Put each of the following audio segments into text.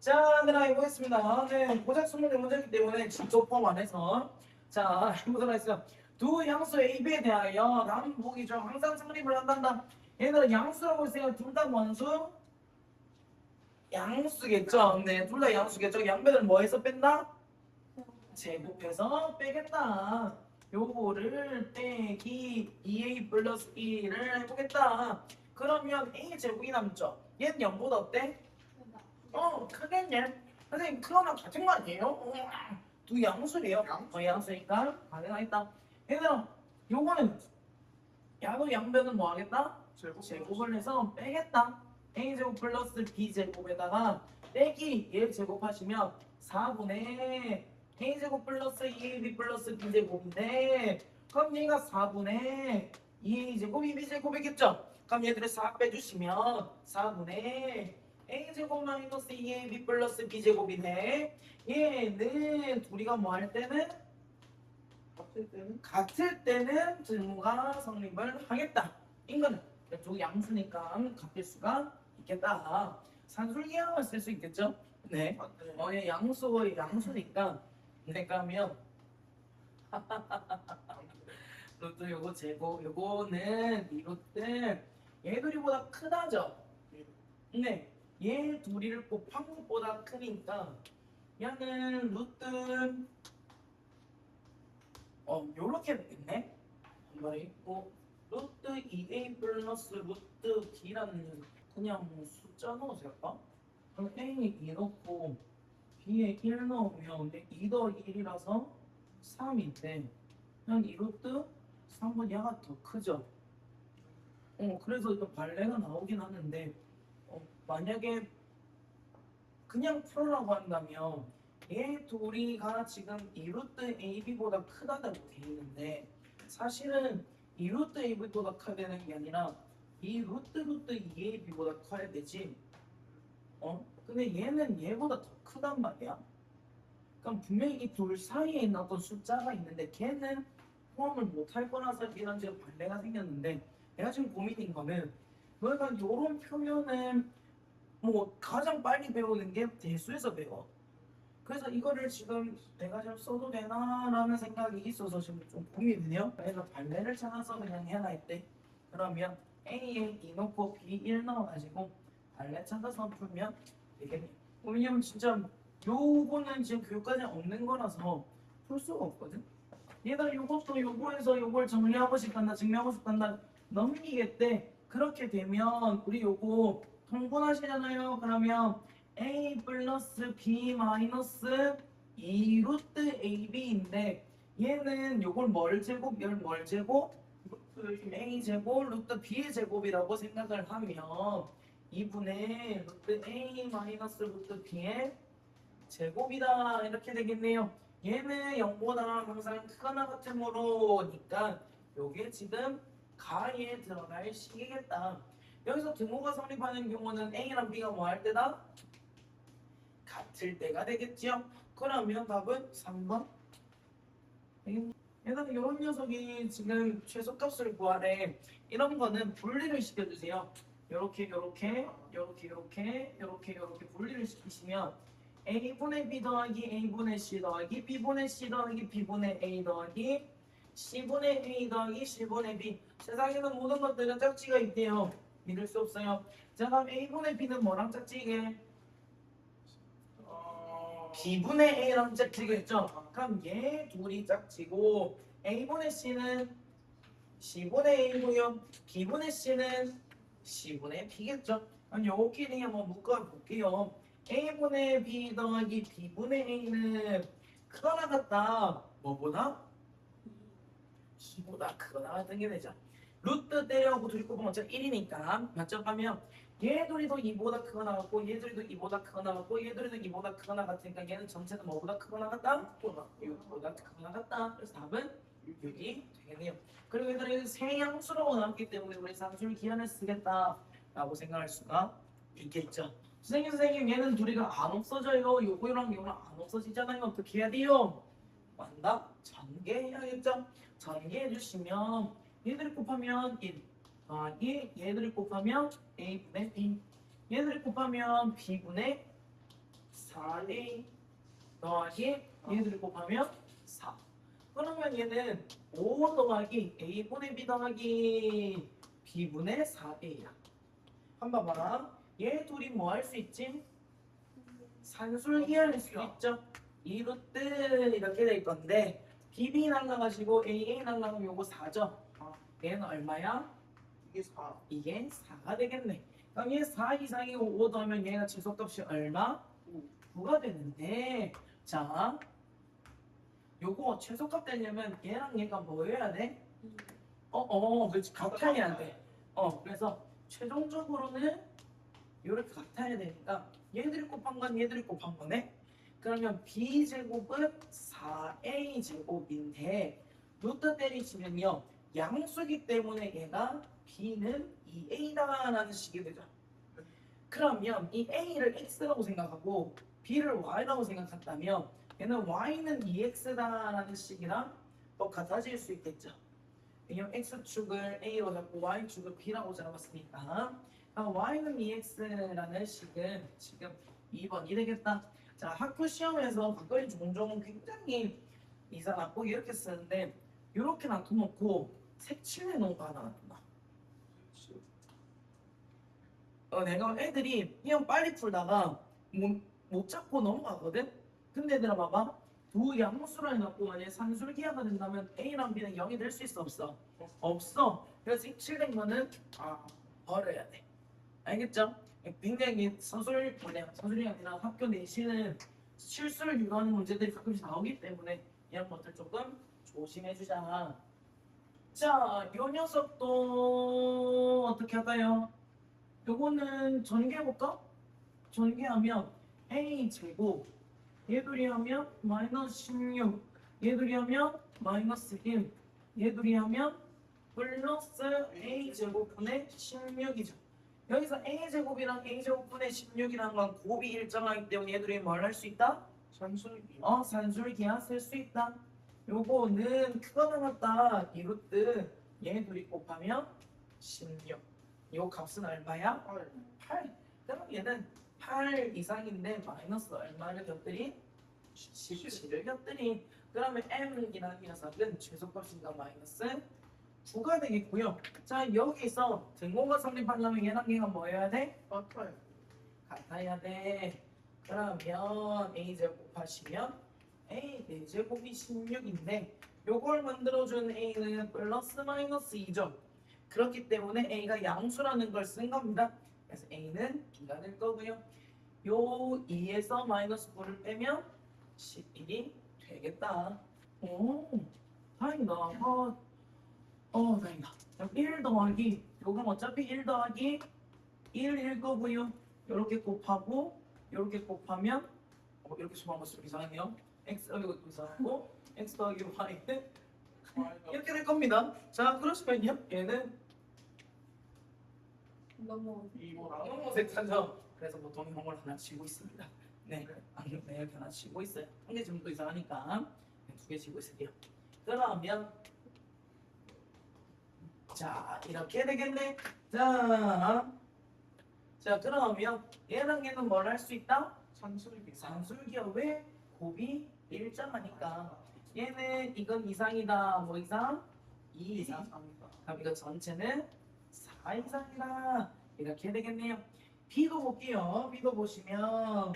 자, 네, 해보겠습니다. 네, 고작 20개 문제이기 때문에 직접 포함 안 해서. 자, 해보도록 하겠습니다. 두 양수 A, B에 대하여 다음 보기 중 항상 성립을 한단다. 얘들은 양수라고 했어요. 둘 다 원수? 양수겠죠? 네, 둘 다 양수겠죠? 양변을 뭐해서 뺀다? 제곱해서 빼겠다. 요거를 빼기 2A 플러스 2를 해보겠다. 그러면 A 제곱이 남죠? 얘는 0보다 어때? 크겠네. 선생님, 그거랑 같은 거 아니에요? 두 양수래요. 양수니까 가능하겠다. 얘들아, 요거는 야도 양변은 뭐 하겠다? 제곱을 해서 빼겠다. A제곱 플러스 B제곱에다가 빼기 얘 제곱하시면 4분의 A제곱 플러스 2AB 플러스 B제곱인데 그럼 얘가 4분의 2A제곱 2B제곱이겠죠? 그럼 얘들을 4 빼주시면 4분의 A제곱 마이너스 2AB 플러스 B제곱이네. 얘는 둘이가 뭐 할 때는? 같을 때는 증후가 성립을 하겠다. 인거는 두 양수니까 같을 수가 있겠다. 산술기하면 쓸 수 있겠죠? 네. 예, 양수니까 그러면 루트 요거 제곱 요거는 이 루트 얘 둘이보다 크다죠? 네. 얘 둘이를 곱한 것보다 크니까 얘는 루트 요렇게 되겠네. 한 마리 있고 루트 2a 플러스 루트 b라는 그냥 숫자 넣어도 될까? 그럼 a에 2 넣고 b에 1 넣으면 근데 2 더하기 1이라서 3인데 그냥 이 루트 3번 얘가 더 크죠? 그래서 이거 발레가 나오긴 하는데 만약에 그냥 풀으라고 한다면 얘 둘이가 지금 이 루트 AB보다 크다고 돼 있는데 사실은 이 루트 AB보다 커야 되는 게 아니라 이 루트 2AB보다 커야 되지. 근데 얘는 얘보다 더 크단 말이야. 그럼 분명히 이 둘 사이에 있는 어떤 숫자가 있는데 걔는 포함을 못할 거라서 이런 지금 반대가 생겼는데 내가 지금 고민인 거는 너희가 이런 표현을 뭐 가장 빨리 배우는 게 대수에서 배워. 그래서 이거를 지금 내가 좀 써도 되나라는 생각이 있어서 지금 좀 고민이네요. 그래서 발레를 찾아서 그냥 해라 했대. 그러면 A에 2 넣고 B 1 넣어가지고 발레 찾아서 풀면 되겠네요. 왜냐면 진짜 요거는 지금 교육과정에 없는 거라서 풀 수가 없거든. 얘가 요것도 요거에서 요걸 정리하고 싶단다 증명하고 싶단다 넘기겠대. 그렇게 되면 우리 요거 통분하시잖아요. 그러면 a 플러스 b 마이너스 2 루트 ab인데 얘는 요걸 뭘 제곱 열 뭘 제곱 a 제곱 루트 b의 제곱이라고 생각을 하면 2분의 루트 a 마이너스 루트 b의 제곱이다 이렇게 되겠네요. 얘는 0보다 항상 크거나 같으므로니까 요게 지금 가에 들어갈 식이겠다. 여기서 등호가 성립하는 경우는 A랑 B가 뭐 할 때다? 같을 때가 되겠죠? 그러면 답은 3번. 얘는 이런 녀석이 지금 최소값을 구하래. 이런 거는 분리를 시켜주세요. 요렇게 분리를 시키시면 A분의 B 더하기 A분의 C 더하기 B분의 C 더하기 B분의 A 더하기 C분의 A 더하기 C분의 B. 세상에는 모든 것들은 짝지가 있대요. 믿을 수 없어요. 자, 그럼 A분의 B는 뭐랑 짝지게? B분의 A랑 짝지겠죠? 그럼 얘 둘이 짝지고 A분의 C는 C분의 A고요. B분의 C는 C분의 B겠죠? 그럼 요끼리 한번 묶어볼게요. A분의 B 더하기 B분의 A는 크거나 같다. 뭐보다? B보다 크거나 같은 게 되죠. 루트 때려하고 둘이 곱하면 어차피 1이니까 맞죠? 하면 얘들이도 2보다 크거나 같고 얘들이도 2보다 크거나 같고 얘들이도 2보다 크거나 같으니까 얘는 전체는 뭐보다 크거나 같다? 6보다 크거나 같다. 그래서 답은 6이 되겠네요. 그리고 얘들이 세 양수로 나왔기 때문에 우리 산술 기한을 쓰겠다 라고 생각할 수가 있겠죠. 선생님 얘는 둘이가 안 없어져요. 요거랑 요거랑 안 없어지잖아요. 어떻게 해야 돼요? 맞다? 전개해야겠죠? 전개해 주시면 얘들이 곱하면 1 더하기 얘들이 곱하면 A분의 B 얘들이 곱하면 B분의 4a 더하기 얘들을 곱하면 4. 그러면 얘는 5 더하기 a분의 b 더하기 b분의 4a야. 한번 봐봐. 얘 둘이 뭐 할 수 있지? 산술기할 수 있죠. 이 루트 이렇게 될 건데 bb 날라가지고 aa 날라가면 요거 4죠. 얘는 얼마야? 이게 4. 이게 4가 되겠네. 그럼 얘 4 이상이고 5 더하면 얘가 최소값이 얼마? 9가 되는데 자 요거 최소값 되려면 얘랑 얘가 뭐여야 돼? 그렇지 같아야 돼. 그래서 최종적으로는 이렇게 같아야 되니까 얘들이 곱한 건 얘들이 곱한 거네. 그러면 b제곱은 4a 제곱인데 루트 때리시면요 양수기 때문에 얘가 b는 2a다라는 식이 되죠. 그러면 이 a를 x라고 생각하고 b를 y라고 생각한다면 얘는 y는 2x다라는 식이랑 똑같아질 수 있겠죠. 왜냐면 x축을 a로 잡고 y축을 b라고 잡았으니까 y는 2x라는 식은 지금 2번이 되겠다. 자, 학교 시험에서 가끔 종종 굉장히 이사 납고 이렇게 쓰는데 이렇게 놔둬놓고 색칠해 놓은 거 하나 놔둬. 내가 애들이 그냥 빨리 풀다가 못 잡고 넘어가거든? 근데 얘들아 봐봐. 두 양수를 해놓고 만약에 산술기하가 된다면 A랑 B는 0이 될 수 있어 없어? 없어. 그래서 색칠된 거는 버려야 돼. 알겠죠? 굉장히 서술이 아니라 학교 내신은 실수를 유도하는 문제들이 가끔씩 나오기 때문에 이런 것들 조금 조심해주자. 자, 요 녀석도 어떻게 할까요? 요거는 전개해볼까? 전개하면 a 제곱 얘들이 하면 마이너스 16 얘들이 하면 마이너스 1 얘들이 하면 플러스 a 제곱분의 16이죠. 여기서 a 제곱이랑 a 제곱분의 16이라는 건 곱이 일정하기 때문에 얘들이 뭘 할 수 있다? 산술기. 산술기야 쓸 수 있다. 요거는 크거나 같다 이 루트 얘들이 곱하면 16. 요 값은 얼마야? 8. 그럼 얘는 8 이상인데 마이너스 얼마를 곁들이? 17을 곁들이. 그러면 m이라는 녀석은 최소값인가 마이너스 9가 되겠고요. 자, 여기서 등호가 성립하려면 얘랑 얘가 뭐여야 돼? 같아요. 같아야 돼. 그러면 a제곱 곱하시면 a 4제곱이 16인데 요걸 만들어준 a는 플러스 마이너스 2죠. 그렇기 때문에 a가 양수라는 걸 쓴 겁니다. 그래서 a는 b가 될 거고요. 요 2에서 마이너스 9를 빼면 11이 되겠다. 오, 다행이다. 다행이다. 1 더하기 요건 어차피 1 더하기 1일 거고요. 요렇게 곱하고 요렇게 곱하면 이렇게 수만 것으로 이상하네요. x 더하기 이상하고 x 더하기 y는 이렇게 될 겁니다. 자, 그러시면요. 얘는 너무 너무 어색하죠. 그래서 보통 이런 걸 하나 치고 있습니다. 네, 이렇게 하나 치고 있어요. 한 개 지금 또 이상하니까 2개 치고 있을게요. 그러면 자, 이렇게 되겠네. 자, 그러면 얘랑 얘는 뭘 할 수 있다? 산술기. 산술기야. 왜? 곱이 일정하니까. 얘는 이건 이상이다. 뭐 이상? 2 이상. 그럼 이거 전체는 4 이상이다. 이렇게 되겠네요. B도 볼게요. B도 보시면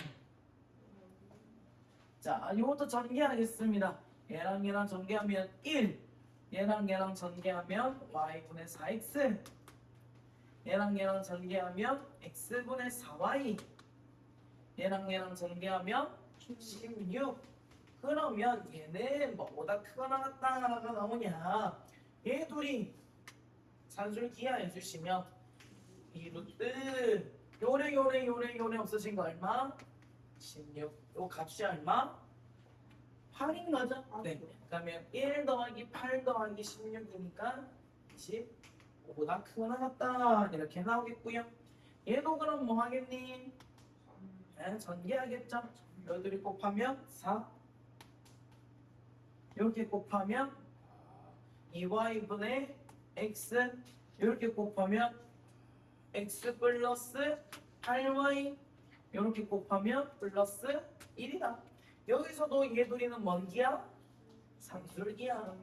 자, 이것도 전개하겠습니다. 얘랑 얘랑 전개하면 1. 얘랑 얘랑 전개하면 y분의 4x. 얘랑 얘랑 전개하면 x분의 4y. 얘랑 얘랑 전개하면 16. 그러면 얘는 뭐보다 크거나 같다가 나오냐? 얘 둘이 산술기하 해주시면 이 루트 요래 없어진 거 얼마? 16. 요 값이 얼마? 8인 거죠? 네. 그러면 1 더하기 8 더하기 16이니까 25보다 크거나 같다. 이렇게 나오겠고요. 얘도 그럼 뭐 하겠니? 네, 전개하겠죠? 여들이 곱하면 4. 이렇게 곱하면 2y분의 x. 이렇게 곱하면 x 플러스 8y. 이렇게 곱하면 플러스 1이다. 여기서도 얘 둘이는 뭔 기야? 상술기야.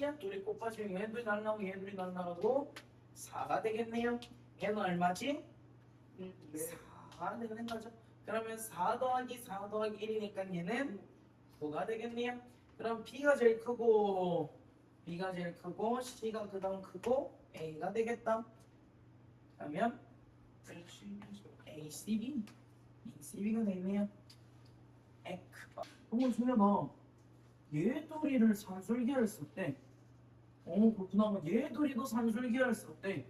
얘 둘이 곱하시면 얘 둘이 날라오고 얘 둘이 날라가고 4가 되겠네요. 얘는 얼마지? 4가 되는 거죠. 그러면 4 더하기 4 더하기 1이니까 얘는 9가 되겠네요. 그럼 B가 제일 크고 B가 제일 크고 C가 그 다음 크고 A가 되겠다. 그러면 ACB ACB가 되네요. 그러면 준혁아 얘 둘이를 산술기를 쓸때 그렇구나. 얘 둘이도 산술기를 쓸때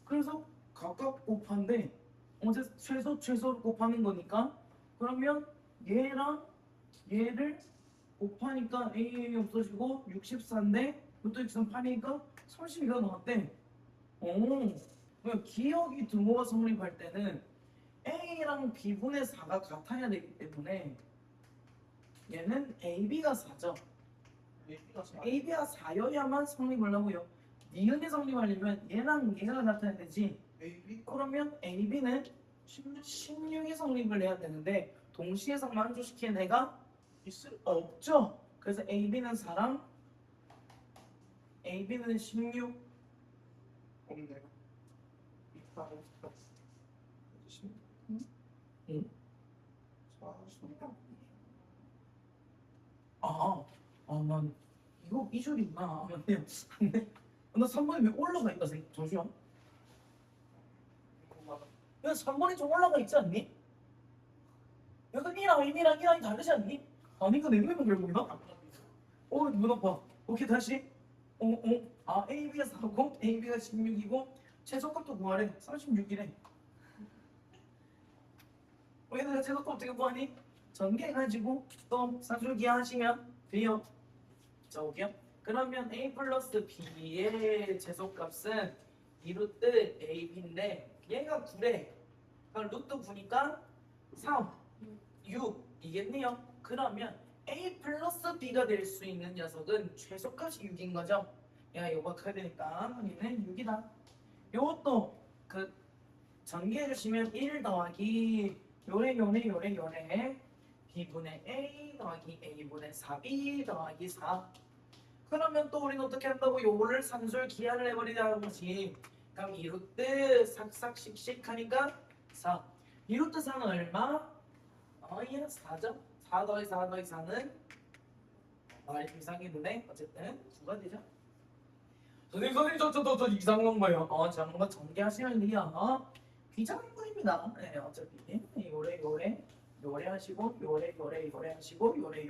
그래서 각각 곱한데 어제 최소를 곱하는 거니까 그러면 얘랑 얘를 곱하니까 A 없어지고 64인데 이것도 x 8이니까 32가 나왔대. 그러니까 기억이 등호가 성립할 때는 A랑 B분의 4가 같아야 되기 때문에 얘는 AB가 4죠. AB가 4여야만 성립을 하고요. 니은이 성립하려면 얘랑 얘가 나타나야 되지. 그러면 AB는 16이 성립을 해야 되는데 동시에 만족시키는 애가 없죠. 그래서 AB는 4랑 AB는 16. 없네요. 응. 난 이거 이 줄이 있나? 나 3번이 왜 올라가 있다 생각. 잠시만. 야 3번이 좀 올라가 있지 않니? 야 그 1이랑 다르지 않니? 아니 그 내부에만 결국이다? 눈 아파. 오케이 다시. AB가 4고 AB가 16이고 최소값도 구하래. 36이래. 얘들아 최소값 어떻게 구하니? 전개해가지고 또 산술기 하시면 돼요. 자 오케이. 그러면 A 플러스 B의 최소값은 2루트 AB인데 얘가 9래. 그럼 루트 9니까 3, 6이겠네요. 그러면 A 플러스 B가 될 수 있는 녀석은 최소값이 6인 거죠. 야 이거 어떻게 되니까 얘는 6이다. 요것도 그 전개해 주시면 1 더하기 요래 B분의 A 더하기 A분의 4B 더하기 4. 그러면 또 우리는 어떻게 한다고? 요거를 산술 기하를 해버리자는 거지. 그럼 2루트 삭삭씩씩 하니까 4. 2루트 4는 얼마? 얘는 4죠. 4 더하기 4 더하기 4는 이상했는데 어쨌든 9가 되죠. 선생님 저 이상한 거예요. 저런 거 전개하시면 돼요. 귀찮은 거입니다. 네, 어차피 요래 하시고 요래 하시고 요래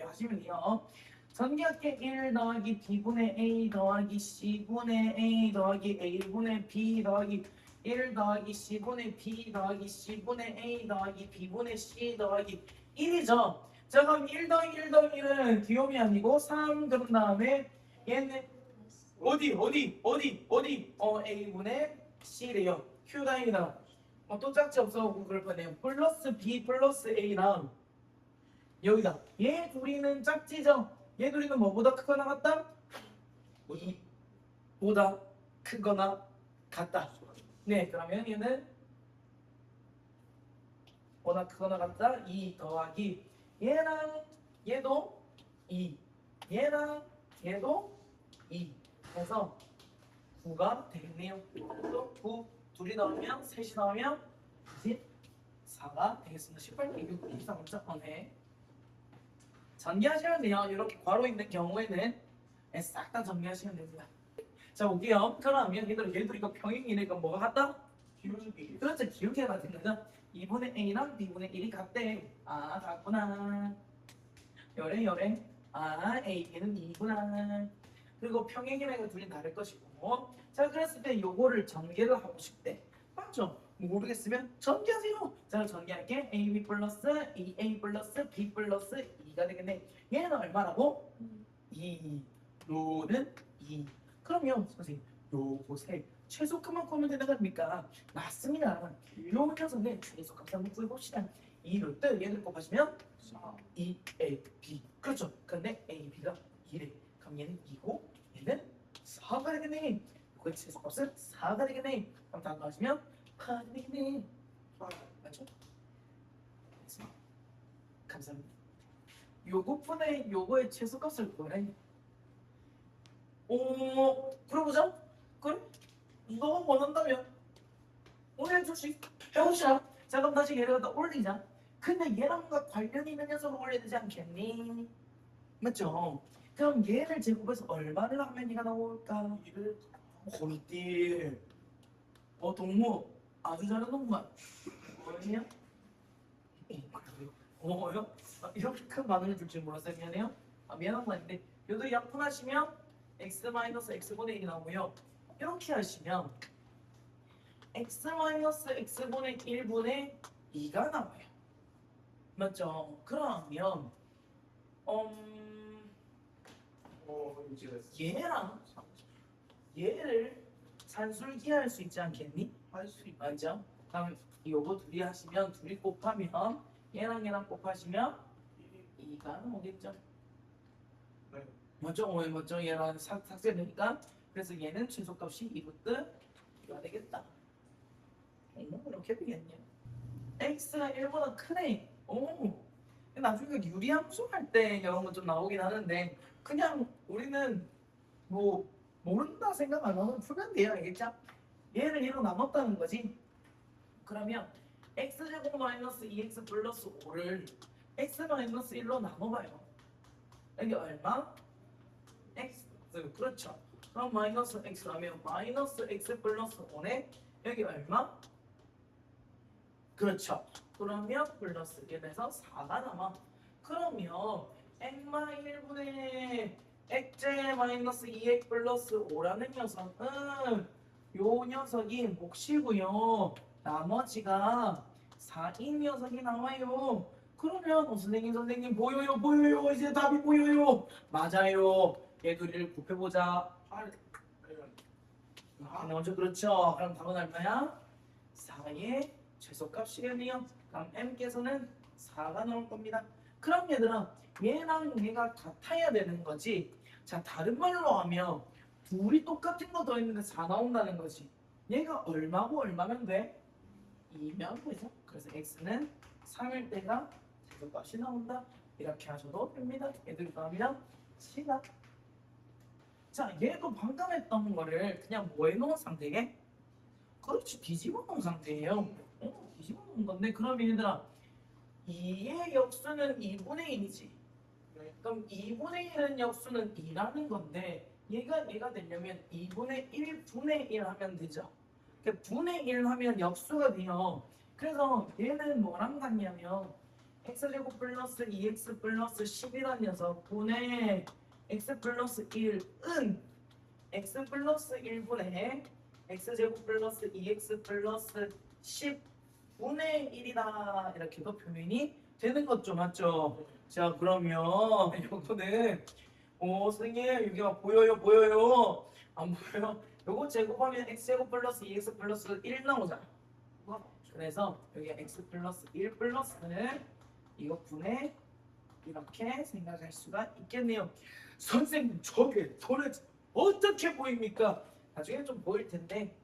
하시면 돼요. 전개할게 1 더하기 B분의 A 더하기 C분의 A 더하기 A분의 B 더하기 1 더하기 C분의 B 더하기 C분의 A 더하기 B분의 C 더하기 1이죠. 자 그럼 1 더하기 1은 귀요미 아니고 3 그런 다음에 얘는 어디 A분의 C래요. Q 다행이다. 또 짝지 없어 그럴 뻔해요. 플러스 B 플러스 A랑 여기다 얘 둘이는 짝지죠. 얘 둘이는 뭐보다 크거나 같다? 2보다 크거나 같다. 네 그러면 얘는 보다 크거나 같다. 2 더하기 얘랑 얘도 2 얘랑 얘도 2 해서 9가 되겠네요. 또 9 둘이 나오면 셋이 나오면 24가 되겠습니다. 18, 26, 24 맞죠? 네. 전개하시면 돼요. 이렇게 괄호 있는 경우에는 싹 다 전개하시면 됩니다. 자 볼게요. 그러면 얘들 이거 평행이니까 뭐가 같다? 기울기. 그렇죠. 기울기가 같은 거죠. 2분의 A랑 B분의 1이 같대. 같구나. 요래 AB는 2구나. 그리고 평행이랑 둘이 다를 것이고. 자 그랬을 때 요거를 전개를 하고 싶대. 맞죠? 모르겠으면 전개하세요. 자 전개할게. AB 플러스 2A 플러스 B 플러스 2가 되겠네. 얘는 얼마라고? 2. 로는 2. 그러면 선생님 요곳에 최소값만 구하면 되는 겁니까? 맞습니다. 요 녀석의 최소값 한번 구해봅시다. 2루트 얘를 곱하시면 2AB. 그렇죠. 근데 AB가 2래. 그럼 얘는 2고 얘는 4가 되겠네. 그 최소값은 4가 되겠네. 그럼 다음 하시면 8이 되겠네. 맞죠? 그래서 감사합니다. 요거분의 요거의 최소값을 구하래. 그러보자. 그래? 너가 원한다면 오늘 해줄 수 있어. 해봅시다. 자 그럼 다시 얘를 갖다 올리자. 근데 얘랑과 관련이 있는 녀석을 올려야 되지 않겠니? 맞죠? 그럼 얘를 제곱해서 얼마를 하면 얘가 나올까? 이를 홀띠. 동무 아주 잘하는구만. 뭐냐? 어요? 이렇게 큰 반응을 줄 줄 몰랐어요. 미안해요. 미안한 건 아닌데 요들이 약분하시면 x-x분의 1이 나오고요. 이렇게 하시면 x-x분의 1분의 2가 나와요. 맞죠? 그러면 이제 얘랑 얘를 산술기할 수 있지 않겠니? 할수 있. 맞죠? 그럼 요거 둘이 하시면 둘이 곱하면 얘랑 곱하시면 2가 나오겠죠? 네. 먼저 얘랑 삭제되니까 그래서 얘는 최소값이 2루트 2가 되겠다. 이렇게 되겠네요. x가 1보다 크네. 나중에 유리함수 할 때 이런 거 좀 나오긴 하는데 그냥 우리는 뭐 모른다 생각 안 하고 풀면 돼요. 알겠죠? 얘를 얘로 나눴다는 거지. 그러면 x제곱 마이너스 2x 플러스 5를 x 마이너스 1로 나눠봐요. 여기 얼마? x. 그렇죠. 그럼 마이너스 x라면 마이너스 x 플러스 5네. 여기 얼마? 그렇죠. 그러면 플러스 이렇게 돼서 4가 남아. 그러면 n-1분의 x제 마이너스 2x 플러스 5라는 녀석은 요 녀석이 몫이고요. 나머지가 4인 녀석이 나와요. 그러면 선생님 보여요. 이제 답이 보여요. 맞아요. 얘들을 곱해보자. 먼저 그렇죠. 그럼 답은 얼마야? 4의 최소값이겠네요. 그럼 m께서는 4가 나올 겁니다. 그럼 얘들아 얘랑 얘가 같아야 되는 거지. 자 다른 말로 하면 둘이 똑같은 거 더했는데 4 나온다는 거지. 얘가 얼마고 얼마면 돼? 2면 되죠. 그래서 x는 3일 때가 최소값이 나온다. 이렇게 하셔도 됩니다. 얘들 더하면 시각. 자 얘도 방금 했던 거를 그냥 뭐 해놓은 상태에 그렇지 뒤집어 놓은 상태예요. 뒤집어 놓은 건데 그럼 얘들아 2의 역수는 2분의 1이지. 그럼 2분의 1은 역수는 2라는 건데 얘가 되려면 2분의 1 분의 1 하면 되죠. 그러니까 분의 1 하면 역수가 돼요. 그래서 얘는 뭐랑 같냐면 x제곱 플러스 2x 플러스 10이라는 녀석 분의 x 플러스 1은 x 플러스 1분의 x제곱 플러스 2x 플러스 10분의 1이다 이렇게도 표현이 되는 거죠. 맞죠? 자 그러면 요거는 선생님 여기가 보여요? 안 보여요? 요거 제곱하면 x제곱 플러스 2x 플러스 1 나오잖아. 그래서 여기 x 플러스 1 플러스는 이것분의 이렇게 생각할 수가 있겠네요. 선생님 저게 도대체 어떻게 보입니까? 나중에 좀 보일 텐데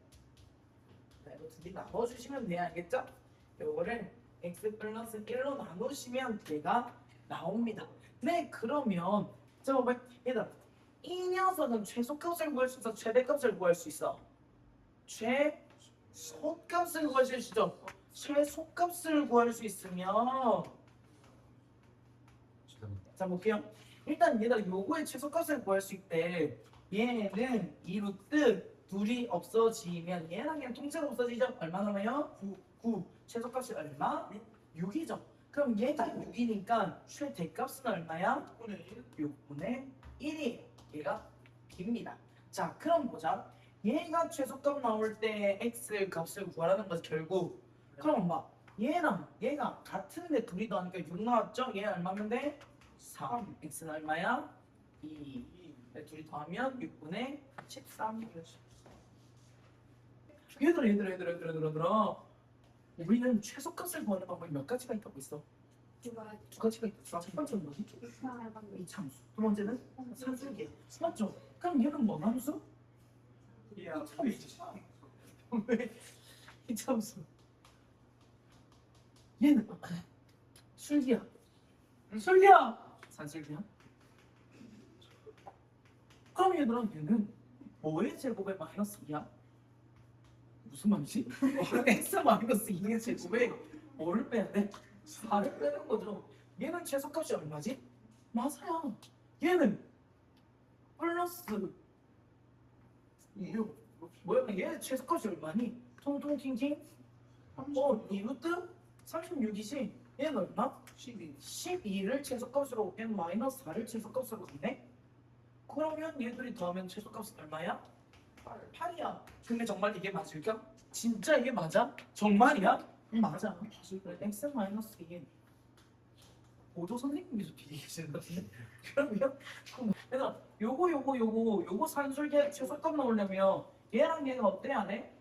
이거 둘이 나눠주시면 돼요. 알겠죠? 요거를 x 플러스 1로 나누시면 얘가 나옵니다. 네 그러면 자 봐봐 얘들아 이 녀석은 최소값을 구할 수 있어 최대값을 구할 수 있어 최소값을 구할 수 있죠. 최소값을 구할 수 있으면 자 볼게요. 일단 얘들아 요거의 최소값을 구할 수 있대. 얘는 이 루트 둘이 없어지면 얘랑 얘는 통째로 없어지죠. 얼마 남아요? 9. 최소값이 얼마? 6이죠. 그럼 얘가 6이니까 최대값은 얼마야? 6분의 1이에요. 얘가 b입니다. 자 그럼 보자. 얘가 최소값 나올 때 x 값을 구하라는 거지 결국. 그럼 봐. 얘랑 얘가 같은데 둘이 더하니까 6 나왔죠? 얘 얼마면 돼? 3. x는 얼마야? 2. 둘이 더하면 6분의 13. 얘들아 우리는 최소값을 구하는 방법이 몇 가지가 있다고 있어? 두 가지가 있어. 첫 번째는 뭐지? 이참수. 두 번째는 산술계. 맞죠? 그럼 얘는 뭐 함수? 왜 이참수? 얘는 술기야. 술기야. 산술기야. 그럼 얘들아 얘는 뭐의 제곱에 마이너스 2야? 무슨 말이지? x 마이너스 2의 제곱에 뭐를 빼야 돼? 4를 빼는 거죠. 얘는 최소값이 얼마지? 맞아요. 얘는 플러스 6. 뭐야? 얘 최소값이 얼마니? 통통 팅팅? 2루트 36이지? 얘는 얼마? 12를 최소값으로 n-4를 최소값으로 갔네? 그러면 얘들이 더하면 최소값은 얼마야? 8이야. 근데 정말 이게 맞을까? 진짜 이게 맞아? 정말이야? 맞아. x-2인 보조 선생님께서 비계시는 것 같은데? 그러면 얘들아 요거 산술계 최소값 나오려면 얘랑 얘가 어때야 돼?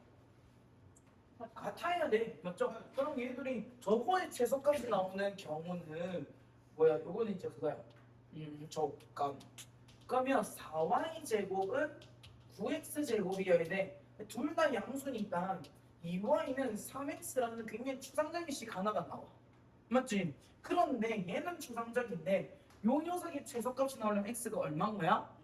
같아야 돼. 맞죠? 그럼 얘들이 저거의 최소값이 나오는 경우는 뭐야? 요거는 이제 그거야. 저감. 그러면 4y 제곱은 9x 제곱이어야 돼. 둘 다 양수니까 2y는 3x라는 굉장히 추상적인 식 하나가 나와. 맞지? 그런데 얘는 추상적인데 요 녀석의 최소값이 나오려면 x가 얼마인 거야?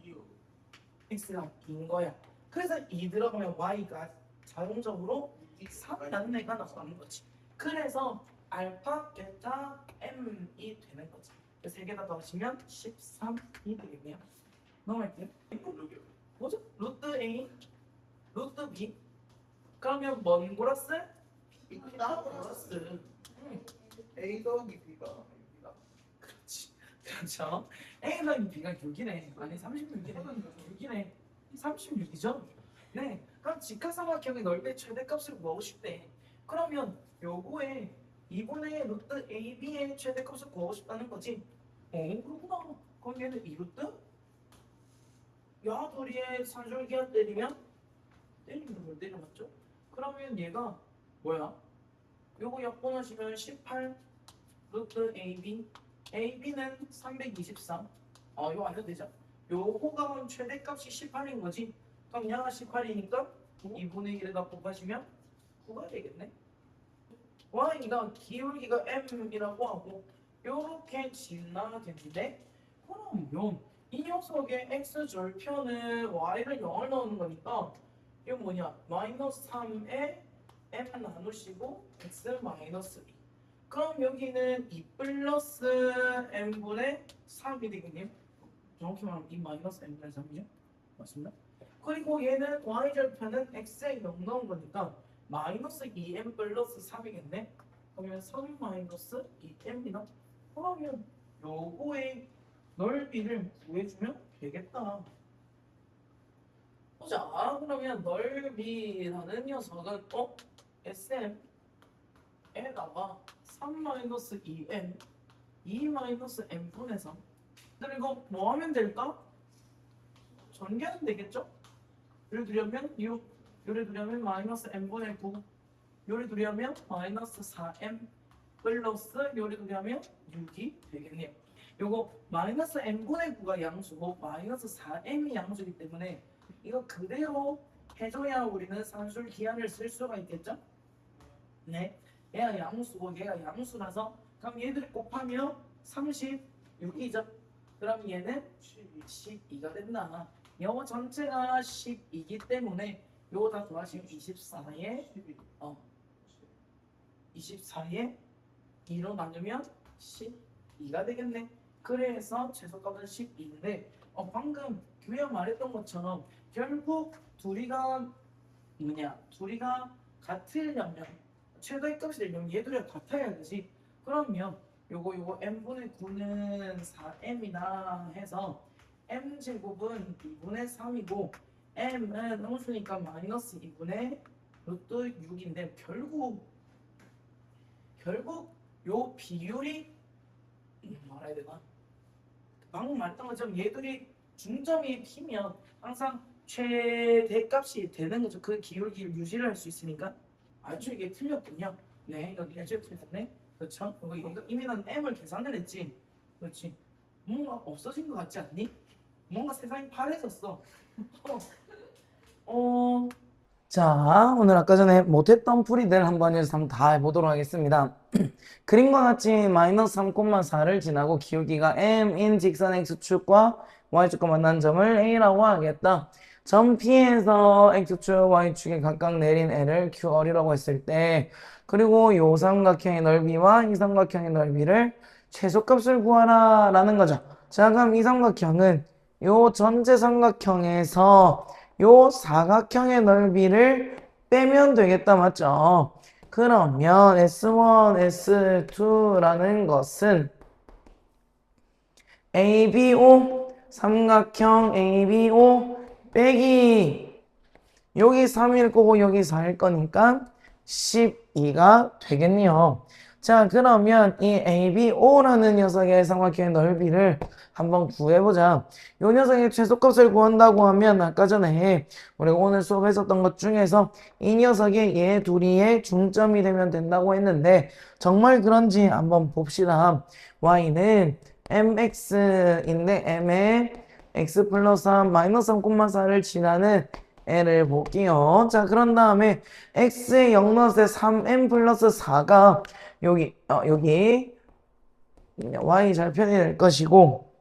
x가 2인 거야. 그래서 2 들어가면 y가 자동적으로 3이라는 애가 나오는 거지. 그래서 알파, 베타, m이 되는 거지. 세 개 다 더하시면 13이 되겠네요. 넘어갈게요. 뭐죠? 루트 A, 루트 B. 그러면 뭔 플러스? 플러스. A 더하기 B가 그렇지. 그렇죠. A랑 B가 6이네. 아니 36이네. 6이네. 36이죠? 네. 그럼 직각삼각형의 넓이의 최대값을 구하고 싶대. 그러면 요거에 2분의 루트 AB의 최대값을 구하고 싶다는 거지. 그렇구나. 그럼 얘는 2루트? 야 도리에 산술기하 때리면 뭘 때려 맞죠? 그러면 얘가 뭐야? 요거 약분하시면 18 루트 AB AB는 323. 이거 완전 되죠? 요거가 그럼 최대값이 18인 거지. 그럼 얘가 18이니까 2분의 1에다 곱하시면 9가 되겠네. y가 기울기가 m이라고 하고 요렇게 지나겠는데 그러면 이 녀석의 x 절편은 y를 0을 넣는 거니까 이건 뭐냐? 마이너스 3에 m 나누시고 x 마이너스 2. 그럼 여기는 2 플러스 m분의 3이 되겠네요. 정확히 말하면 2 마이너스 m분의 3이죠? 맞습니다. 그리고 얘는 y절편은 x에 0 넣은 거니까 마이너스 2m 플러스 3이겠네? 그러면 3 마이너스 2m이다. 그러면 요거의 넓이를 구해주면 되겠다. 보자. 그러면 넓이라는 녀석은 SM에다가 3-2m 2-m분의 3. 그리고 뭐 하면 될까? 전개하면 되겠죠? 요리 두려면 6, 요리 두려면 마이너스 m분의 9, 요리 두려면 마이너스 4m 플러스 요리 두려면 6이 되겠네요. 요거 마이너스 m분의 9가 양수고 마이너스 4m이 양수이기 때문에 이거 그대로 해줘야 우리는 산술 기하를 쓸 수가 있겠죠? 네, 얘가 양수고 얘가 양수라서 그럼 얘들 곱하면 36이죠? 그럼 얘는 12가 된다. 영어 전체가 12이기 때문에 요거 다 더하시면 24에 24에 2로 나누면 12가 되겠네. 그래서 최소값은 12인데 방금 규영 말했던 것처럼 결국 둘이가 같으려면 최대의 값이 되려면 얘들이 같아야 되지. 그러면 요거 m분의 9는 4m이다 해서 m제곱은 2분의 3이고 m은 음수니까 마이너스 2분의 루트 6인데 결국 요 비율이 말해야 되나? 방금 말했던 것처럼 얘들이 중점이 피면 항상 최대값이 되는 거죠. 그 기울기를 유지를 할 수 있으니까. 아주 이게 틀렸군요. 네, 여기 아주 틀렸네. 그렇죠? 이거 이미 난 m을 계산을 했지. 그렇지. 뭔가 없어진 것 같지 않니? 뭔가 세상이 파래졌어. 자, 오늘 아까 전에 못했던 풀이들 한번 다 해보도록 하겠습니다. 그림과 같이 마이너스 3,4를 지나고 기울기가 m인 직선 x축과 y축과 만난 점을 a라고 하겠다. 점 P에서 x축, y축에 각각 내린 애를 QR이라고 했을 때, 그리고 요 삼각형의 넓이와 이 삼각형의 넓이를 최소값을 구하라 라는 거죠. 자, 그럼 이 삼각형은 요 전체 삼각형에서 요 사각형의 넓이를 빼면 되겠다, 맞죠? 그러면 S1, S2라는 것은 ABO, 삼각형 ABO 빼기 여기 3일 거고 여기 4일 거니까 12가 되겠네요. 자, 그러면 이 ABO라는 녀석의 삼각형의 넓이를 한번 구해보자. 이 녀석의 최소값을 구한다고 하면 아까 전에 우리가 오늘 수업했었던 것 중에서 이 녀석의 얘 둘이의 중점이 되면 된다고 했는데 정말 그런지 한번 봅시다. y는 mx인데 m에 x 플러스 3 마이너스 3,4를 지나는 애를 볼게요. 자, 그런 다음에 x의 0 넣었을 때 3m 플러스 4가 여기 y 절편이 될 것이고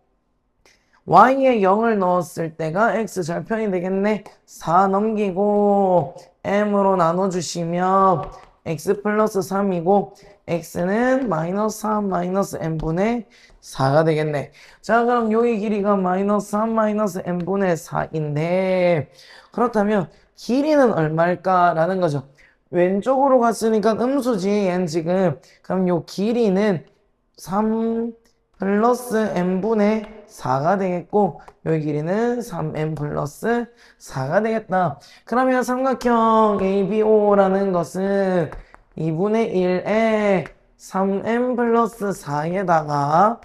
y에 0을 넣었을 때가 x 절편이 되겠네. 4 넘기고 m으로 나눠주시면 x 플러스 3이고 x는 마이너스 3 마이너스 n분의 4가 되겠네. 자, 그럼 여기 길이가 마이너스 3 마이너스 n분의 4인데 그렇다면 길이는 얼마일까라는 거죠. 왼쪽으로 갔으니까 음수지 얘는 지금. 그럼 요 길이는 3 플러스 n분의 4가 되겠고 여기 길이는 3n 플러스 4가 되겠다. 그러면 삼각형 ABO라는 것은 2분의 1에 3n 플러스 4에다가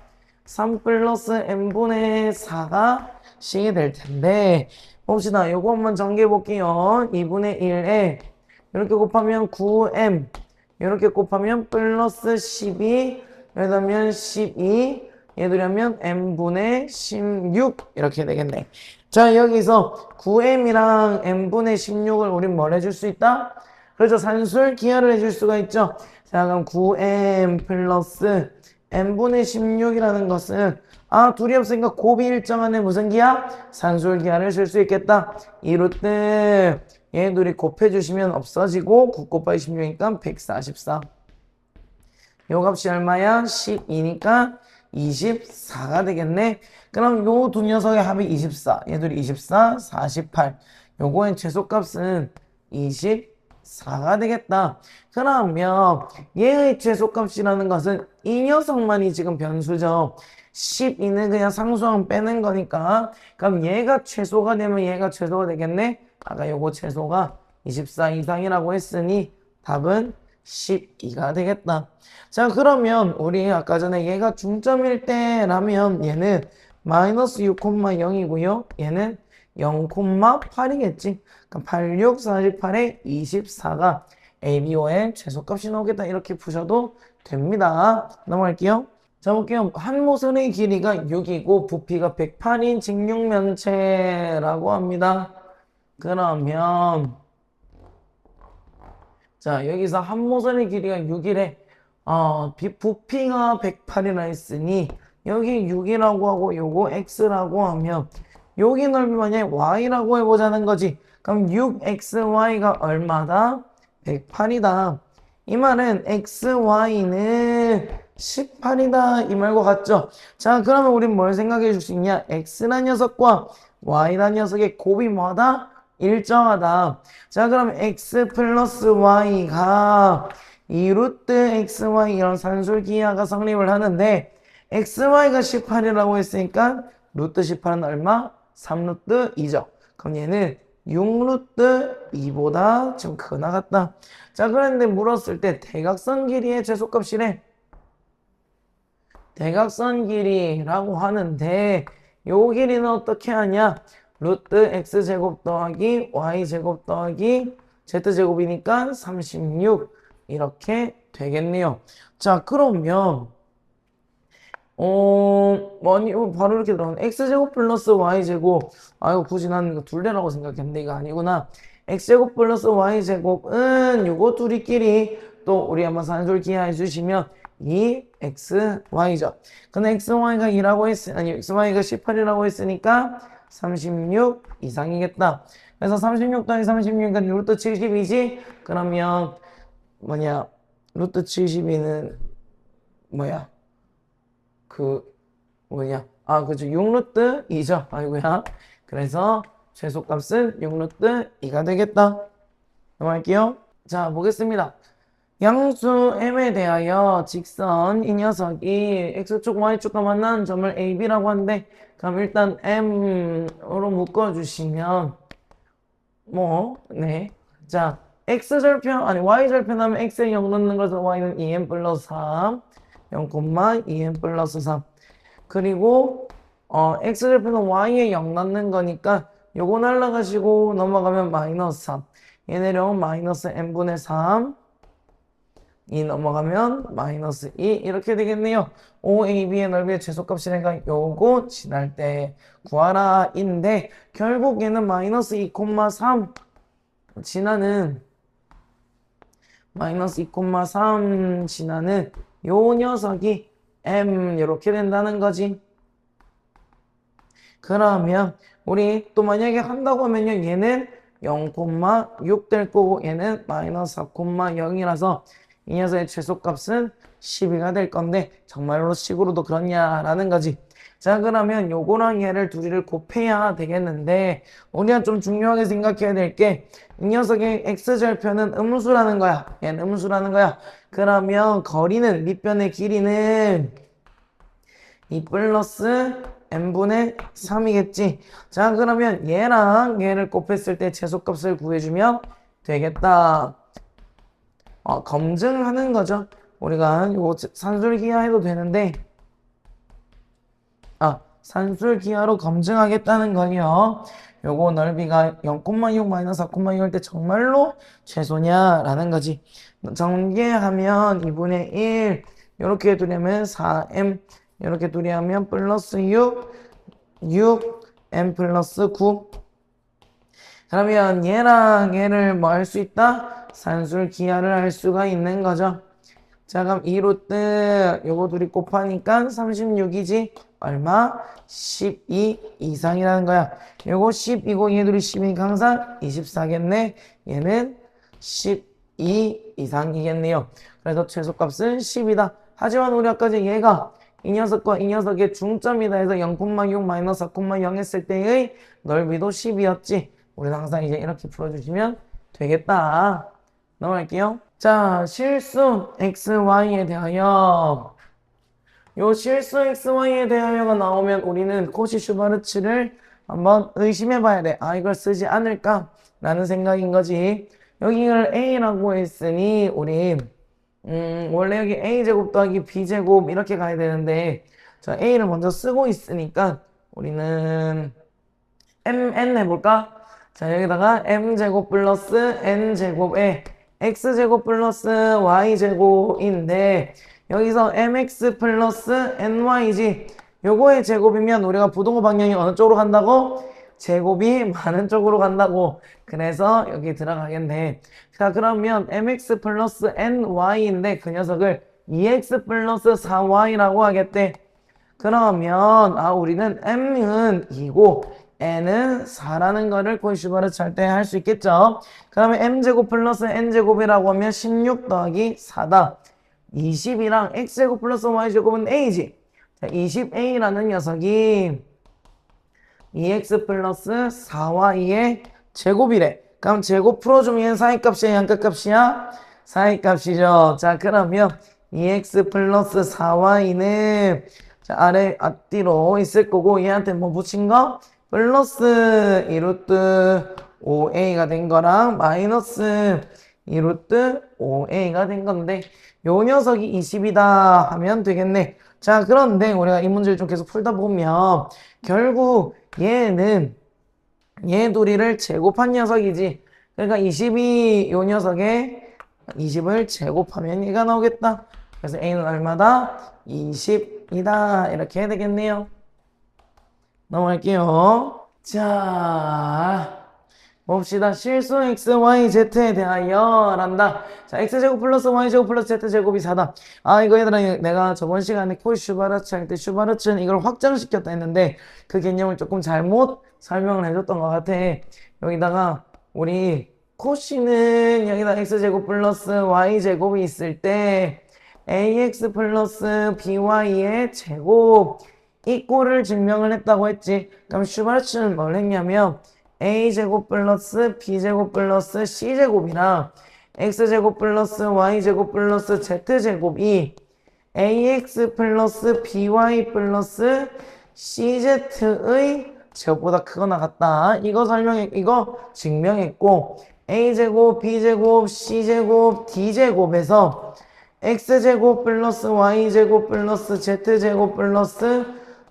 3 플러스 n분의 4가 식이 될 텐데 봅시다. 요거 한번 정리해 볼게요. 2분의 1에 이렇게 곱하면 9m 이렇게 곱하면 플러스 12 여기다면 12 얘들이 하면 n분의 16 이렇게 되겠네. 자, 여기서 9m이랑 n분의 16을 우린 뭘 해줄 수 있다? 그렇죠. 산술 기하를 해줄 수가 있죠. 자, 그럼 9m 플러스 n분의 16이라는 것은 둘이 없으니까 곱이 일정하네. 무슨 기하? 산술 기하를 쓸 수 있겠다. 이루트 얘 둘이 곱해주시면 없어지고 9 곱하기 16이니까 144. 요 값이 얼마야? 12니까 24가 되겠네. 그럼 요 두 녀석의 합이 24. 얘들이 24, 48. 요거의 최소값은 24가 되겠다. 그러면 얘의 최소값이라는 것은 이 녀석만이 지금 변수죠. 12는 그냥 상수항 빼는 거니까. 그럼 얘가 최소가 되면 얘가 최소가 되겠네. 아까 요거 최소가 24 이상이라고 했으니 답은 12가 되겠다. 자, 그러면 우리 아까 전에 얘가 중점일 때라면 얘는 마이너스 6,0이고요. 얘는 0,8이겠지. 그러니까 86, 48에 24가 ABO의 최소값이 나오겠다. 이렇게 푸셔도 됩니다. 넘어갈게요. 자, 볼게요. 한 모선의 길이가 6이고 부피가 108인 직육면체라고 합니다. 그러면 자, 여기서 한 모선의 길이가 6이래. 부피가 108이라 했으니 여기 6이라고 하고 요거 x라고 하면 여기 넓이 만약에 y라고 해보자는 거지. 그럼 6xy가 얼마다? 108이다. 이 말은 xy는 18이다 이 말과 같죠? 자, 그러면 우린 뭘 생각해 줄 수 있냐? x란 녀석과 y란 녀석의 곱이 뭐하다? 일정하다. 자, 그럼 x 플러스 y가 2루트 xy 이런 산술기하가 성립을 하는데 xy가 18이라고 했으니까 루트 18은 얼마? 3루트 2죠. 그럼 얘는 6루트 2보다 좀 크고 나갔다. 자, 그런데 물었을 때 대각선 길이의 최소값이래. 대각선 길이라고 하는데 요 길이는 어떻게 하냐? 루트 x제곱 더하기 y제곱 더하기 z제곱이니까 36 이렇게 되겠네요. 자, 그러면 바로 이렇게 들어가네. x제곱 플러스 y제곱. 이거 굳이 나는 이거 둘레라고 생각했는데 이거 아니구나. x제곱 플러스 y제곱은 요거 둘이끼리 또 우리 한번 산술 기하해 주시면 2xy죠. 근데 xy가 2라고 xy가 18이라고 했으니까 36 이상이겠다. 그래서 36 더하기 36이니까 루트 70이지? 그러면 뭐냐? 루트 72는 뭐야? 그죠. 6루트 2죠. 아이고야. 그래서 최소값은 6루트 2가 되겠다. 넘어갈게요. 자, 보겠습니다. 양수 m에 대하여 직선 이 녀석이 x축 y축과 만나는 점을 a, b라고 하는데 그럼 일단 m으로 묶어주시면 네. 자, y절편 하면 x에 0 넣는 거죠. y는 2m 플러스 3 0,2m 플러스 3 그리고 x절편은 y에 0 넣는 거니까 요거 날라가시고 넘어가면 마이너스 3 얘 내려오면 마이너스 n분의 3 2 넘어가면 마이너스 2 이렇게 되겠네요. OAB의 넓이의 최소값이니까 요거 지날 때 구하라 인데 결국 얘는 마이너스 2,3 지나는 마이너스 2,3 지나는 요 녀석이 m 이렇게 된다는 거지. 그러면 우리 또 만약에 한다고 하면요 얘는 0,6 될 거고 얘는 마이너스 4,0이라서 이 녀석의 최소값은 12가 될 건데 정말로 식으로도 그렇냐라는 거지. 자, 그러면 요거랑 얘를 둘이를 곱해야 되겠는데 우리가 좀 중요하게 생각해야 될 게 이 녀석의 x절편은 음수라는 거야. 얘는 음수라는 거야. 그러면 거리는 밑변의 길이는 2 플러스 n분의 3이겠지. 자, 그러면 얘랑 얘를 곱했을 때 최소값을 구해주면 되겠다. 검증하는 거죠. 우리가 요거 산술기하 해도 되는데 산술기하로 검증하겠다는 거요. 요거 넓이가 0,6 마이너스 4,6 할 때 정말로 최소냐라는 거지. 전개하면 2분의 1 요렇게 두려면 4m 요렇게 두려면 플러스 6m 플러스 9 그러면 얘랑 얘를 뭐 할 수 있다? 산술 기하를 할 수가 있는 거죠. 자, 그럼 2루트 요거 둘이 곱하니까 36이지 얼마? 12 이상이라는 거야. 요거 10이고 얘 둘이 10이니까 항상 24겠네. 얘는 12 이상이겠네요. 그래서 최소값은 10이다. 하지만 우리 아까 얘가 이 녀석과 이 녀석의 중점이다 해서 0,6 마이너스 4,0 했을 때의 넓이도 10이었지. 우리는 항상 이제 이렇게 풀어주시면 되겠다. 넘어갈게요. 자, 실수 xy에 대하여 요 실수 xy에 대하여가 나오면 우리는 코시-슈바르츠를 한번 의심해 봐야 돼. 이걸 쓰지 않을까? 라는 생각인 거지. 여기를 a라고 했으니 우리 원래 여기 a제곱 더하기 b제곱 이렇게 가야 되는데 자, a를 먼저 쓰고 있으니까 우리는 mn 해볼까? 자, 여기다가 m제곱 플러스 n제곱에 x제곱 플러스 y제곱인데 여기서 mx 플러스 ny지 요거의 제곱이면 우리가 부동호 방향이 어느 쪽으로 간다고? 제곱이 많은 쪽으로 간다고. 그래서 여기 들어가겠네. 자, 그러면 mx 플러스 ny인데 그 녀석을 2x 플러스 4y라고 하겠대. 그러면 우리는 m은 2고 n은 4라는 거를 코시-슈바르츠 할 때 할 수 있겠죠. 그러면 m제곱 플러스 n제곱이라고 하면 16 더하기 4다. 20이랑 x제곱 플러스 y제곱은 a지. 자, 20a라는 녀석이 2x 플러스 4y의 제곱이래. 그럼 제곱 풀어주면 사이값이야, 양값값이야? 사이값이죠. 자, 그러면 2x 플러스 4y는 자, 아래 앞뒤로 있을 거고 얘한테 뭐 붙인 거? 플러스 2루트 5a가 된 거랑 마이너스 2루트 5a가 된 건데 요 녀석이 20이다 하면 되겠네. 자, 그런데 우리가 이 문제를 좀 계속 풀다 보면 결국 얘는 얘 둘이를 제곱한 녀석이지. 그러니까 20이 요 녀석에 20을 제곱하면 얘가 나오겠다. 그래서 a는 얼마다? 20이다. 이렇게 해야 되겠네요. 넘어갈게요. 자, 봅시다. 실수 x, y, z에 대하여 란다. 자, x제곱 플러스 y제곱 플러스 z제곱이 4다. 아, 이거 얘들아, 내가 저번 시간에 코이 슈바르츠 할 때 슈바르츠는 이걸 확장시켰다 했는데 그 개념을 조금 잘못 설명을 해줬던 것 같아. 여기다가 우리 코시는 여기다 x제곱 플러스 y제곱이 있을 때 ax 플러스 by의 제곱 이 꼴을 증명을 했다고 했지. 그럼 슈바르츠는 뭘 했냐면 a제곱 플러스 b제곱 플러스 c제곱이랑 x제곱 플러스 y제곱 플러스 z제곱이 ax 플러스 by 플러스 cz의 제곱보다 크거나 같다. 이거 증명했고 a제곱 b제곱 c제곱 d제곱에서 x제곱 플러스 y제곱 플러스 z제곱 플러스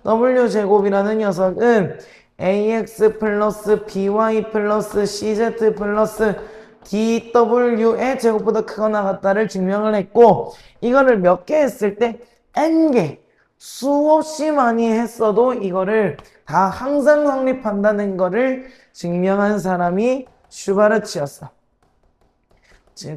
w제곱이라는 녀석은 ax 플러스 by 플러스 cz 플러스 dw의 제곱보다 크거나 같다를 증명을 했고 이거를 몇 개 했을 때 n개 수없이 많이 했어도 이거를 다 항상 성립한다는 거를 증명한 사람이 슈바르츠였어.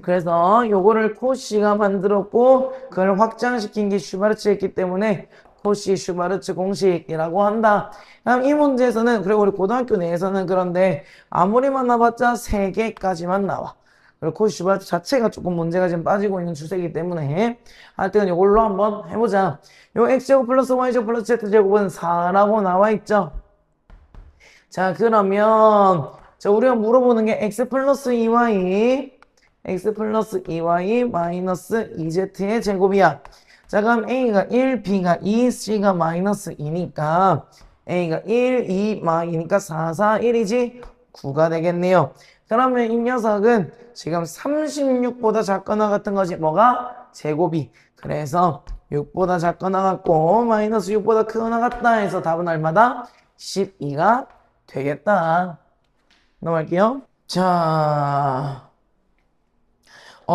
그래서 요거를 코시가 만들었고 그걸 확장시킨 게 슈바르츠였기 때문에 코시 슈바르츠 공식이라고 한다. 그럼 이 문제에서는 그리고 우리 고등학교 내에서는 그런데 아무리 만나봤자 3개까지만 나와. 그리고 코시 슈바르츠 자체가 조금 문제가 지금 빠지고 있는 추세이기 때문에 하여튼 이걸로 한번 해보자. 요 x제곱 플러스 y제곱 플러스 z제곱은 4라고 나와 있죠. 자 그러면 자 우리가 물어보는 게 x 플러스 2y 마이너스 2z의 제곱이야. 자 그럼 a가 1, b가 2, c가 마이너스 2니까 a가 1, 2, 마이니까 4, 4, 1이지 9가 되겠네요. 그러면 이 녀석은 지금 36보다 작거나 같은 것이 뭐가? 제곱이. 그래서 6보다 작거나 같고 마이너스 6보다 크거나 같다 해서 답은 얼마다? 12가 되겠다. 넘어갈게요. 자,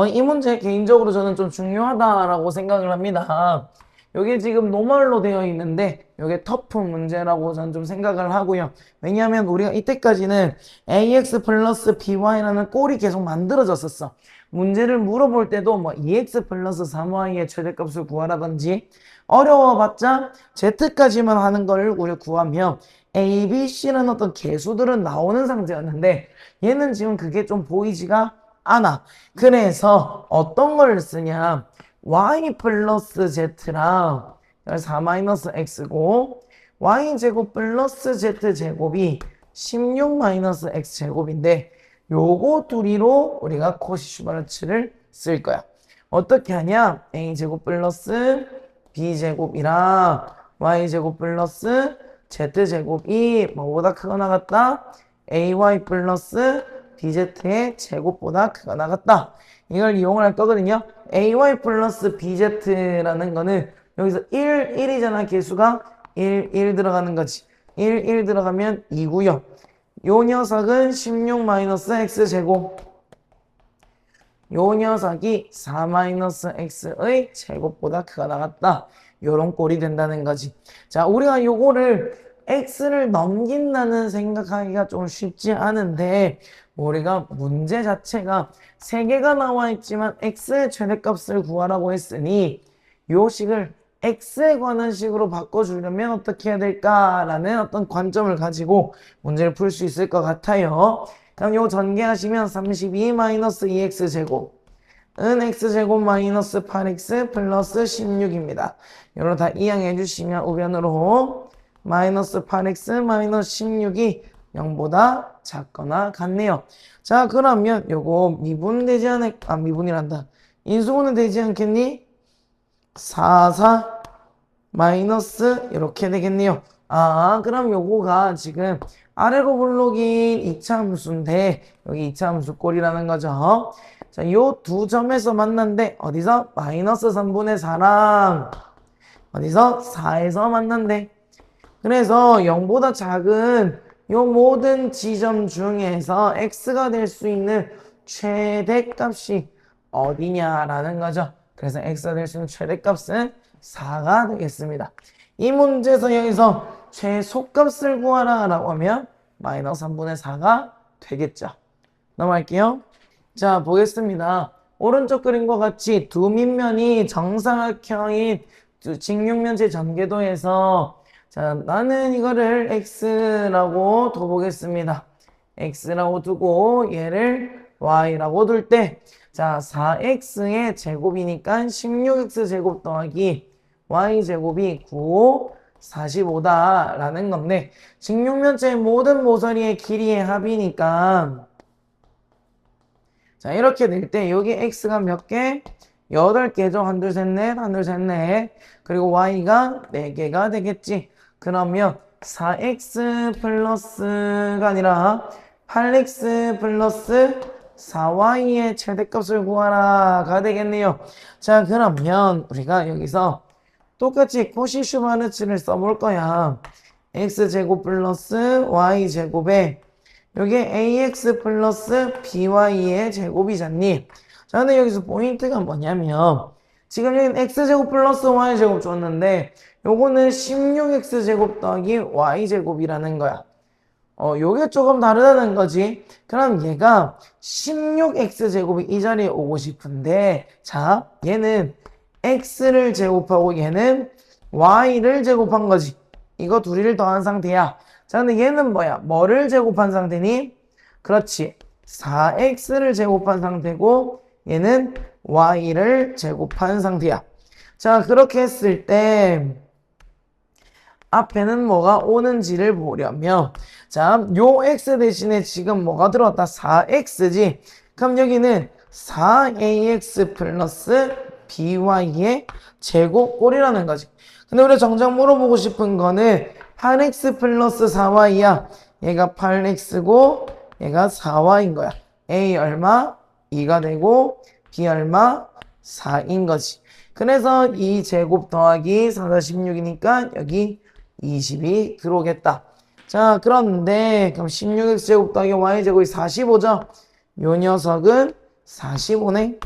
이 문제 개인적으로 저는 좀 중요하다라고 생각을 합니다. 여기 지금 노멀로 되어 있는데 이게 터프 문제라고 저는 좀 생각을 하고요. 왜냐하면 우리가 이때까지는 ax 플러스 by라는 꼴이 계속 만들어졌었어. 문제를 물어볼 때도 뭐 2x 플러스 3y의 최대값을 구하라든지 어려워봤자 z까지만 하는 걸 우리 구하면 a, b, c라는 어떤 개수들은 나오는 상태였는데 얘는 지금 그게 좀 보이지가 않아. 그래서 어떤 걸 쓰냐 y 플러스 z랑 4 마이너스 x고 y제곱 플러스 z제곱이 16 마이너스 x제곱인데 요거 둘이로 우리가 코시 슈바르츠를 쓸 거야. 어떻게 하냐 a제곱 플러스 b제곱이랑 y제곱 플러스 z제곱이 뭐보다 크거나 같다? ay 플러스 bz의 제곱보다 크거나 같다. 이걸 이용을 할 거거든요. ay 플러스 bz라는 거는 여기서 1, 1이잖아. 개수가 1, 1 들어가는 거지. 1, 1 들어가면 2고요. 요 녀석은 16 마이너스 x제곱. 요 녀석이 4 마이너스 x의 제곱보다 크거나 같다. 요런 꼴이 된다는 거지. 자, 우리가 요거를 x를 넘긴다는 생각하기가 좀 쉽지 않은데 우리가 문제 자체가 3개가 나와 있지만 x의 최대값을 구하라고 했으니 요 식을 x에 관한 식으로 바꿔주려면 어떻게 해야 될까라는 어떤 관점을 가지고 문제를 풀 수 있을 것 같아요. 그럼 요 전개하시면 32 마이너스 2x 제곱 은 x제곱 마이너스 8x 플러스 16입니다. 요로 다 이항해 주시면 우변으로 마이너스 8x 마이너스 16이 0보다 작거나 같네요. 자 그러면 요거 미분되지 미분이란다. 인수분해 되지 않겠니? 4, 4 마이너스 이렇게 되겠네요. 그럼 요거가 지금 아래로 블록인 2차 함수인데 여기 2차 함수 꼴이라는 거죠. 자, 요 두 점에서 만난대. 어디서? 마이너스 3분의 4랑 어디서? 4에서 만난대. 그래서 0보다 작은 요 모든 지점 중에서 x가 될 수 있는 최대값이 어디냐라는 거죠. 그래서 x가 될 수 있는 최대값은 4가 되겠습니다. 이 문제에서 여기서 최소값을 구하라 라고 하면 마이너스 3분의 4가 되겠죠. 넘어갈게요. 자, 보겠습니다. 오른쪽 그림과 같이 두 밑면이 정사각형인 직육면체 전개도에서 자, 나는 이거를 x라고 둬보겠습니다. x라고 두고 얘를 y라고 둘 때 자, 4x의 제곱이니까 16x 제곱 더하기 y 제곱이 9, 45다라는 건데 직육면체의 모든 모서리의 길이의 합이니까 자, 이렇게 될 때 여기 x가 몇 개? 8개죠. 1, 2, 3, 4, 1, 2, 3, 4. 그리고 y가 4개가 되겠지. 그러면 4x 플러스가 아니라 8x 플러스 4y의 최대값을 구하라가 되겠네요. 자, 그러면 우리가 여기서 똑같이 코시-슈바르츠를 써볼 거야. x제곱 플러스 y제곱에 여기 ax 플러스 by의 제곱이잖니. 자, 근데 여기서 포인트가 뭐냐면 지금 여기는 x제곱 플러스 y제곱 줬는데 요거는 16x제곱 더하기 y제곱이라는 거야. 요게 조금 다르다는 거지. 그럼 얘가 16x제곱이 이 자리에 오고 싶은데 자, 얘는 x를 제곱하고 얘는 y를 제곱한 거지. 이거 둘이를 더한 상태야. 자, 근데 얘는 뭐야? 뭐를 제곱한 상태니? 그렇지. 4x를 제곱한 상태고 얘는 y를 제곱한 상태야. 자, 그렇게 했을 때 앞에는 뭐가 오는지를 보려면 자, 요 x 대신에 지금 뭐가 들어왔다? 4x지. 그럼 여기는 4ax 플러스 by의 제곱꼴이라는 거지. 근데 우리가 정작 물어보고 싶은 거는 8x 플러스 4y야. 얘가 8x고 얘가 4y인 거야. a 얼마? 2가 되고 b 얼마? 4인 거지. 그래서 2제곱 더하기 4, 16이니까 여기 20이 들어오겠다. 자, 그런데 그럼 16x제곱 더하기 y제곱이 45죠? 요 녀석은 45네.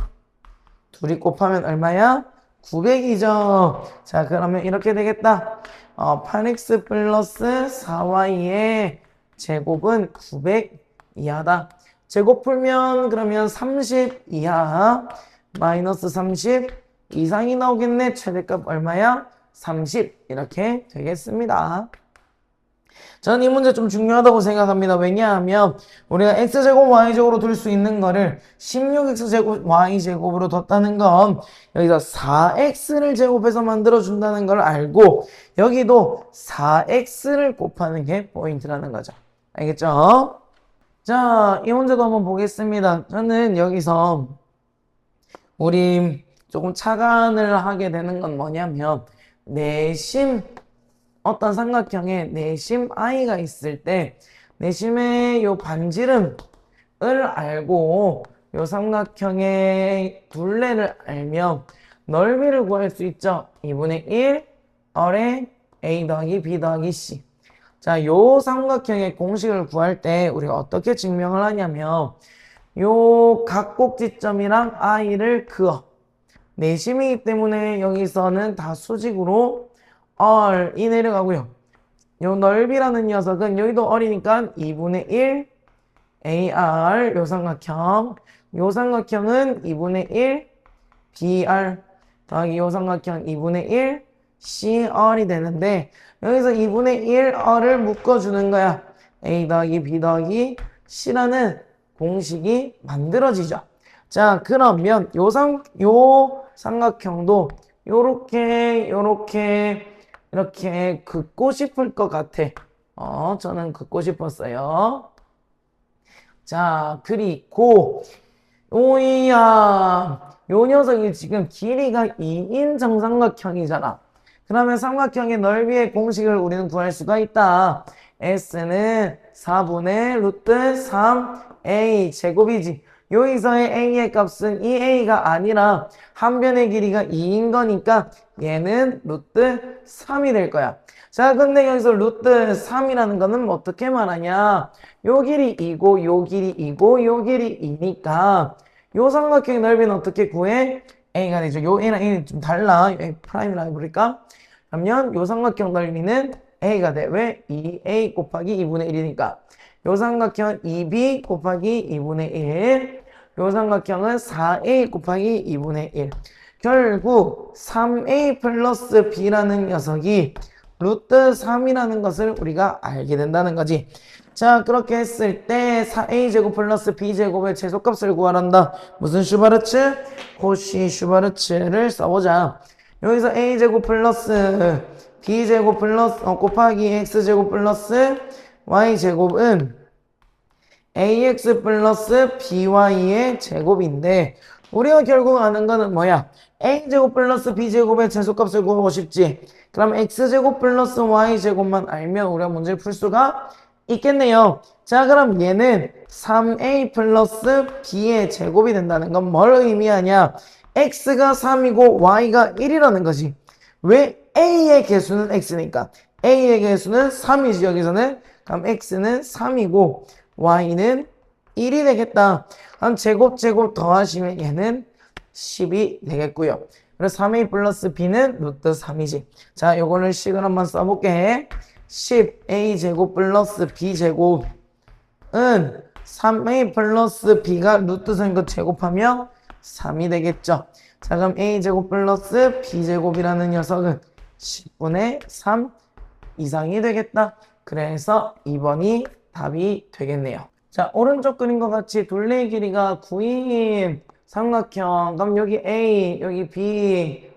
둘이 곱하면 얼마야? 900이죠. 자, 그러면 이렇게 되겠다. 8x 플러스 4y의 제곱은 900 이하다. 제곱 풀면 그러면 30 이하 마이너스 30 이상이 나오겠네. 최대값 얼마야? 30 이렇게 되겠습니다. 저는 이 문제 좀 중요하다고 생각합니다. 왜냐하면 우리가 x제곱 y제곱으로 둘 수 있는 거를 16x제곱 y제곱으로 뒀다는 건 여기서 4x를 제곱해서 만들어준다는 걸 알고 여기도 4x를 곱하는 게 포인트라는 거죠. 알겠죠? 자, 이 문제도 한번 보겠습니다. 저는 여기서 우리 조금 착안을 하게 되는 건 뭐냐면 내심 어떤 삼각형에 내심 i가 있을 때 내심의 요 반지름을 알고 요 삼각형의 둘레를 알면 넓이를 구할 수 있죠. 2분의 1 어의 a 더하기 b 더하기 c. 자, 요 삼각형의 공식을 구할 때 우리가 어떻게 증명을 하냐면 요 각곡지점이랑 i를 그어. 내심이기 때문에 여기서는 다 수직으로 R이 내려가고요. 요 넓이라는 녀석은 여기도 R이니까 2분의 1 AR 요 삼각형. 요 삼각형은 2분의 1 BR 더하기 요 삼각형 2분의 1 CR이 되는데 여기서 2분의 1 R을 묶어주는 거야. A 더하기 B 더하기 C라는 공식이 만들어지죠. 자, 그러면 요 삼각형도 요렇게 이렇게 긋고 싶을 것 같아. 저는 긋고 싶었어요. 자, 그리고 오이야, 요 녀석이 지금 길이가 2인 정삼각형이잖아. 그러면 삼각형의 넓이의 공식을 우리는 구할 수가 있다. S는 4분의 루트 3A 제곱이지. 여기서의 A의 값은 이 A가 아니라 한 변의 길이가 2인 거니까 얘는 루트 3이 될 거야. 자, 근데 여기서 루트 3이라는 거는 어떻게 말하냐? 요 길이 2고 요 길이 2고 요 길이 2니까 요 삼각형의 넓이는 어떻게 구해? A가 되죠. 요 A랑 A는 좀 달라. A 프라임이라고 부를까? 그러면 요 삼각형 넓이는 a가 돼. 왜? 2a 곱하기 2분의 1이니까. 요 삼각형은 2b 곱하기 2분의 1. 요 삼각형은 4a 곱하기 2분의 1. 결국 3a 플러스 b라는 녀석이 루트 3이라는 것을 우리가 알게 된다는 거지. 자, 그렇게 했을 때 4a제곱 플러스 b제곱의 최소값을 구하란다. 무슨 슈바르츠? 코시 슈바르츠를 써보자. 여기서 a제곱 플러스 b제곱 플러스 곱하기 x제곱 플러스 y제곱은 ax 플러스 by의 제곱인데 우리가 결국 아는 거는 뭐야? a제곱 플러스 b제곱의 최소값을 구하고 싶지. 그럼 x제곱 플러스 y제곱만 알면 우리가 문제를 풀 수가 있겠네요. 자, 그럼 얘는 3a 플러스 b의 제곱이 된다는 건 뭘 의미하냐? x가 3이고 y가 1이라는 거지. 왜? a의 개수는 x니까. a의 개수는 3이지 여기서는. 그럼 x는 3이고 y는 1이 되겠다. 그럼 제곱 더하시면 얘는 10이 되겠고요. 그래서 3a 플러스 b는 루트 3이지. 자, 요거를 식을 한번 써볼게. 10a 제곱 플러스 b 제곱은 3a 플러스 b가 루트 3거 제곱하면 3이 되겠죠. 자, 그럼 a 제곱 플러스 b 제곱이라는 녀석은 10분의 3 이상이 되겠다. 그래서 2번이 답이 되겠네요. 자, 오른쪽 그림과 같이 둘레의 길이가 9인 삼각형. 그럼 여기 A, 여기 B,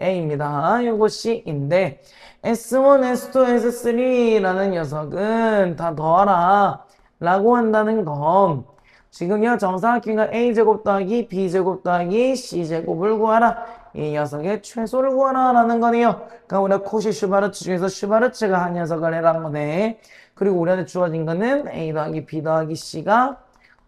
A입니다. 요거 C인데 S1, S2, S3라는 녀석은 다 더하라 라고 한다는 건 지금요 정사각형과 A제곱 더하기 B제곱 더하기 C제곱을 구하라. 이 녀석의 최소를 구하라 라는 거네요. 그러니까 우리가 코시 슈바르츠 중에서 슈바르츠가 한 녀석을 해라는 거네. 그리고 우리한테 주어진 거는 A 더하기 B 더하기 C가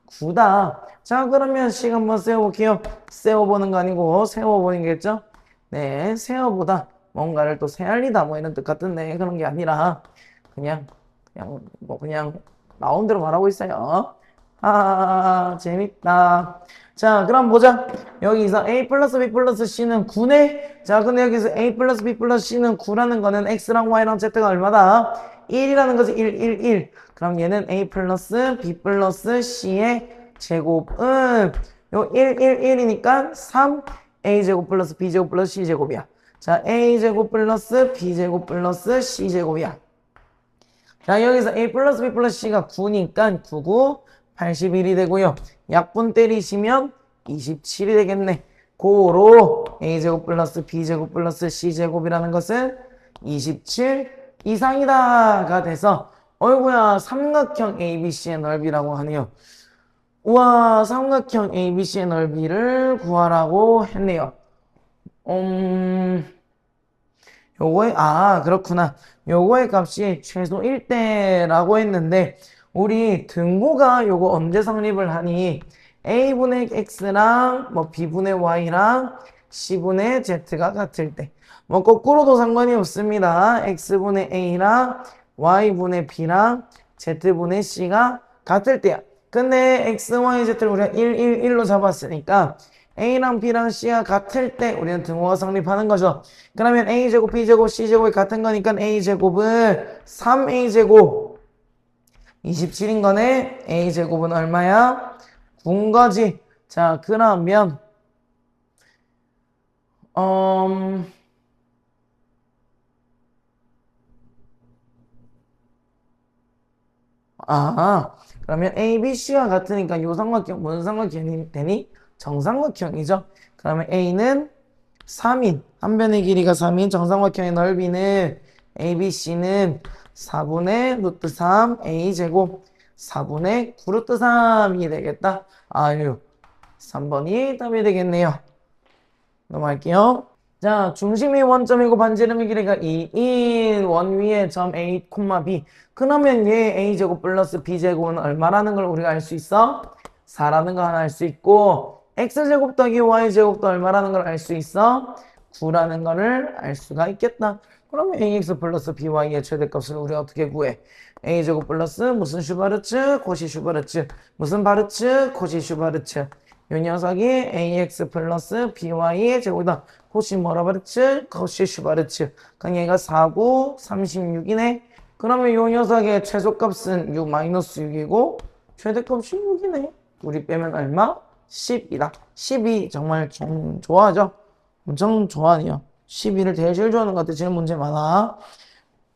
9다. 자, 그러면 식 한번 세워볼게요. 세워보는 거 아니고 세워보는 게겠죠? 네, 세워보다 뭔가를 또 세알리다 뭐 이런 뜻 같은데 그런 게 아니라 그냥 나온 대로 말하고 있어요. 아, 재밌다. 자, 그럼 보자. 여기서 A 플러스 B 플러스 C는 9네? 자, 근데 여기서 A 플러스 B 플러스 C는 9라는 거는 X랑 Y랑 Z가 얼마다? 1이라는 거지. 1. 그럼 얘는 A 플러스 B 플러스 C의 제곱은 요 1이니까 3 A제곱 플러스 B제곱 플러스 C제곱이야. 자, A제곱 플러스 B제곱 플러스 C제곱이야. 자, 여기서 A 플러스 B 플러스 C가 9니까 9, 81이 되고요. 약분 때리시면 27이 되겠네. 고로 A제곱 플러스 B제곱 플러스 C제곱이라는 것은 27 이상이다가 돼서 어이구야 삼각형 ABC의 넓이라고 하네요. 우와, 삼각형 ABC의 넓이를 구하라고 했네요. 요거의 그렇구나. 요거의 값이 최소 1대라고 했는데 우리 등호가 요거 언제 성립을 하니? A분의 X랑 B분의 Y랑 C분의 Z가 같을 때. 거꾸로도 상관이 없습니다. X분의 A랑 Y분의 B랑 Z분의 C가 같을 때야. 근데 X, Y, Z를 우리가 1, 1로 잡았으니까 A랑 B랑 C가 같을 때 우리는 등호가 성립하는 거죠. 그러면 A제곱, B제곱, C제곱이 같은 거니까 A제곱은 3A제곱 27인 거네. A제곱은 얼마야? 9인 거지. 자, 그러면 그러면 A, B, C가 같으니까 요 삼각형 무슨 삼각형이 되니? 정삼각형이죠. 그러면 A는 3인, 한 변의 길이가 3인 정삼각형의 넓이는 A, B, C는 4분의 루트 3 A제곱 4분의 9루트 3이 되겠다. 3번이 답이 되겠네요. 넘어갈게요. 자, 중심이 원점이고 반지름의 길이가 2인 원 위에 점 A, B. 그러면 얘 A제곱 플러스 B제곱은 얼마라는 걸 우리가 알 수 있어? 4라는 거 하나 알 수 있고 X제곱 더하기 Y제곱도 얼마라는 걸 알 수 있어? 9라는 거를 알 수가 있겠다. 그러면 AX 플러스 BY의 최대값을 우리가 어떻게 구해? A제곱 플러스 무슨 슈바르츠? 코시 슈바르츠. 무슨 바르츠? 코시 슈바르츠. 요 녀석이 ax 플러스 by의 제곱이다. 혹시 뭐라 그랬지? 거시 슈바르츠. 그럼 얘가 4, 9, 36이네. 그러면 요 녀석의 최소값은 6 마이너스 6이고 최대값이 6이네. 우리 빼면 얼마? 10이다. 12 정말 좀 좋아하죠? 엄청 좋아하네요. 12를 제일 좋아하는 것 같아. 제일 문제 많아.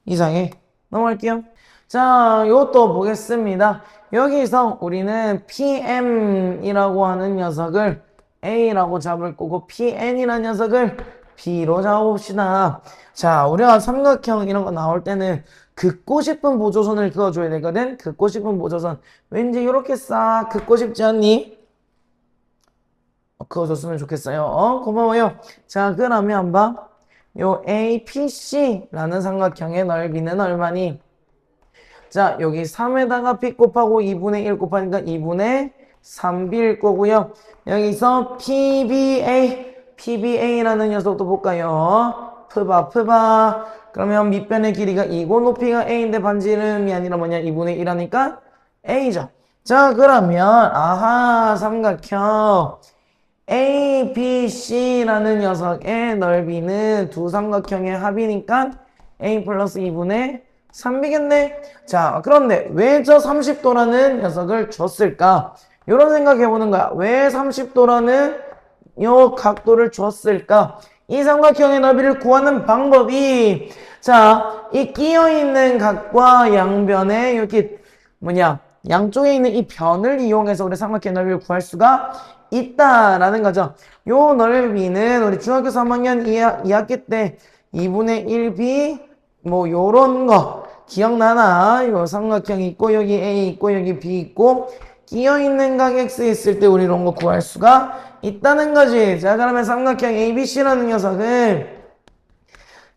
이상해. 넘어갈게요. 자, 요것도 보겠습니다. 여기서 우리는 PM이라고 하는 녀석을 A라고 잡을 거고 PN이라는 녀석을 B로 잡아봅시다. 자, 우리가 삼각형 이런 거 나올 때는 긋고 싶은 보조선을 그어줘야 되거든. 긋고 싶은 보조선. 왠지 이렇게 싹 긋고 싶지 않니? 그어줬으면 좋겠어요. 고마워요. 자, 그러면 봐. 요 APC라는 삼각형의 넓이는 얼마니? 자, 여기 3에다가 B 곱하고 2분의 1 곱하니까 2분의 3B일 거고요. 여기서 PBA라는 녀석도 볼까요? 푸바. 그러면 밑변의 길이가 2고 높이가 A인데 반지름이 아니라 뭐냐? 2분의 1 하니까 A죠. 자, 그러면 아하, 삼각형 ABC라는 녀석의 넓이는 두 삼각형의 합이니까 A 플러스 2분의 3이겠네. 자, 그런데 왜 저 30도라는 녀석을 줬을까? 이런 생각해 보는 거야. 왜 30도라는 요 각도를 줬을까? 이 삼각형의 넓이를 구하는 방법이 자, 이 끼어 있는 각과 양변에 이렇게 양쪽에 있는 이 변을 이용해서 우리 삼각형의 넓이를 구할 수가 있다라는 거죠. 요 넓이는 우리 중학교 3학년 2학기 때 2분의 1b 뭐 요런 거 기억나나? 요 삼각형이 있고 여기 A 있고 여기 B 있고 끼어 있는 각 X 있을 때 우리 이런 거 구할 수가 있다는 거지. 자, 그러면 삼각형 ABC라는 녀석을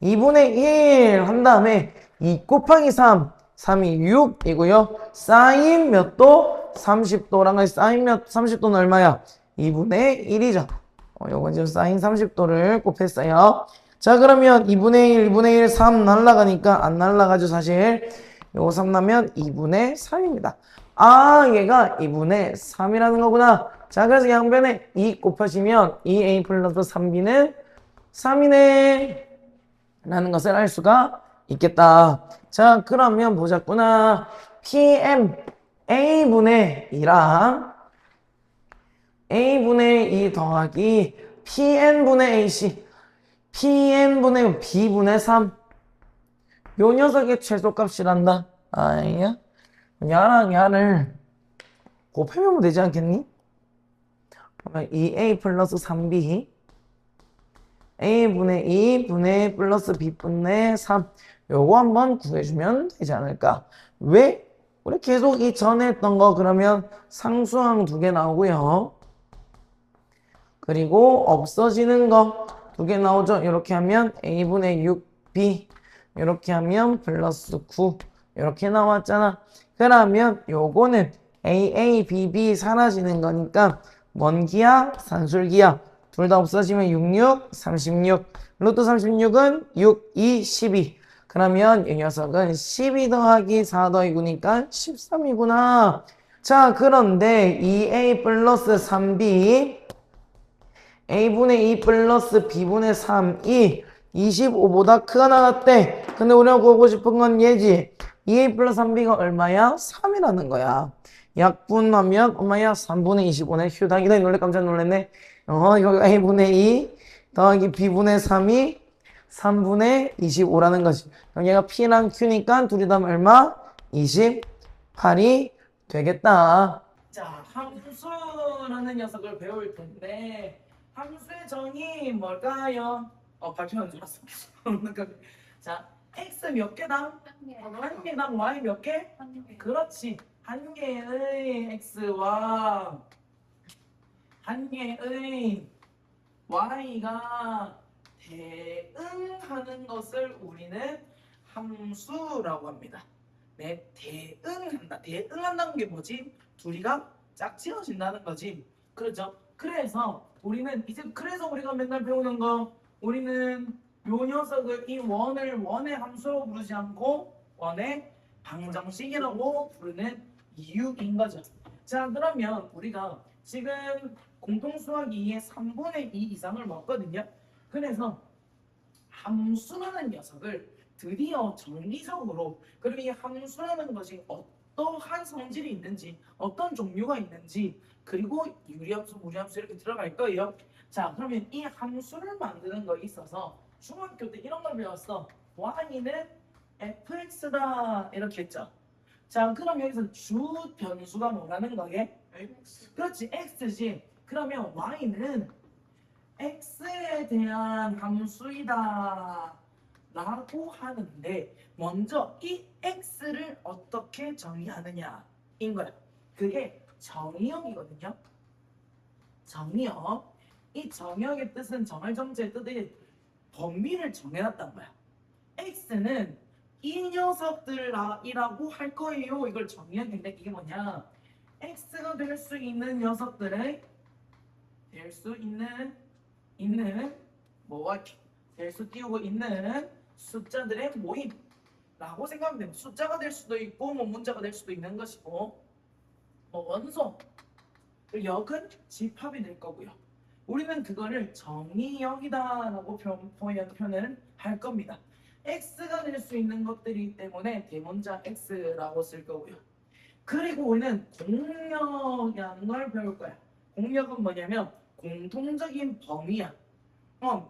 2분의 1 한 다음에 2 곱하기 3 3이 6이고요. 사인 몇 도? 30도랑 사인 30도는 얼마야? 2분의 1이죠. 요건 지금 사인 30도를 곱했어요. 자, 그러면 2분의 1, 2분의 1, 3 날라가니까 안 날라가죠, 사실. 요거 3 나면 2분의 3입니다. 아, 얘가 2분의 3이라는 거구나. 자, 그래서 양변에 2 곱하시면 2a 플러스 3b는 3이네. 라는 것을 알 수가 있겠다. 자, 그러면 보자꾸나. PM A분의 2랑 A분의 2 더하기 PN분의 AC PN분의 B분의 3 요 녀석의 최소값이란다. 아니야? 야랑 야를 곱해보면 되지 않겠니? 2A 플러스 3B A분의 2 분의 플러스 B분의 3 요거 한번 구해주면 되지 않을까? 왜? 우리 계속 이 전에 했던 거 그러면 상수항 2개 나오고요. 그리고 없어지는 거 2개 나오죠. 이렇게 하면 A분의 6B 이렇게 하면 플러스 9 이렇게 나왔잖아. 그러면 요거는 BB 사라지는 거니까 뭔 기야? 산술기야. 둘 다 없어지면 66, 36. 루트 36은 6, 2, 12. 그러면 이 녀석은 12 더하기 4 더하기 9니까 13이구나. 자, 그런데 2A 플러스 3B A분의 2 플러스 B분의 3이 25보다 크가 나왔대. 근데 우리가 구하고 싶은 건 얘지. 2A 플러스 3B가 얼마야? 3이라는 거야. 약분하면 얼마야? 3분의 25네. 휴, 당연히 놀래 깜짝 놀랐네. 이거 A분의 2 더하기 B분의 3이 3분의 25라는 거지. 그럼 얘가 P랑 Q니까 둘이 다 얼마? 28이 되겠다. 자, 함수라는 녀석을 배울 텐데 함수의 정의 뭘까요? 발표한 줄 알았어. 자, x 몇 개당? 한 개당 y 몇 개? 그렇지. 한 개의 x와 한 개의 y가 대응하는 것을 우리는 함수라고 합니다. 네, 대응한다. 대응한다는 게 뭐지? 둘이가 짝지어진다는 거지. 그렇죠? 그래서 우리는 그래서 우리가 맨날 배우는 거 우리는 요 녀석을 이 원을 원의 함수로 부르지 않고 원의 방정식이라고 부르는 이유인 거죠. 자, 그러면 우리가 지금 공통수학이 2의 3분의 2 이상을 먹거든요. 그래서 함수라는 녀석을 드디어 정기적으로, 그리고 이 함수라는 것이 어떠한 성질이 있는지, 어떤 종류가 있는지, 그리고 유리함수, 무리함수 이렇게 들어갈 거예요. 자, 그러면 이 함수를 만드는 거에 있어서 중학교 때 이런 걸 배웠어. y는 fx다 이렇게 했죠. 자, 그럼 여기서 주 변수가 뭐라는 거게? X. 그렇지, x지. 그러면 y는 x에 대한 함수이다 라고 하는데, 먼저 이 x를 어떻게 정의하느냐인 거야. 그게 정의역이거든요. 정의역. 이 정의역의 뜻은 정할 정제의 뜻의 범위를 정해놨단 거야. x는 이 녀석들이라고 할 거예요. 이걸 정의역인데, 이게 뭐냐? x가 될 수 있는 녀석들의 될 수 있는 뭐가 될 수 띄우고 있는 숫자들의 모임라고 생각하면 됩니다. 숫자가 될 수도 있고 뭐 문자가 될 수도 있는 것이고, 뭐 원소, 역은 집합이 될 거고요. 우리는 그거를 정의역이다라고 표현을 할 겁니다. x가 될 수 있는 것들이기 때문에 대문자 x라고 쓸 거고요. 그리고 우리는 공역이라는 걸 배울 거야. 공역은 뭐냐면 공통적인 범위야.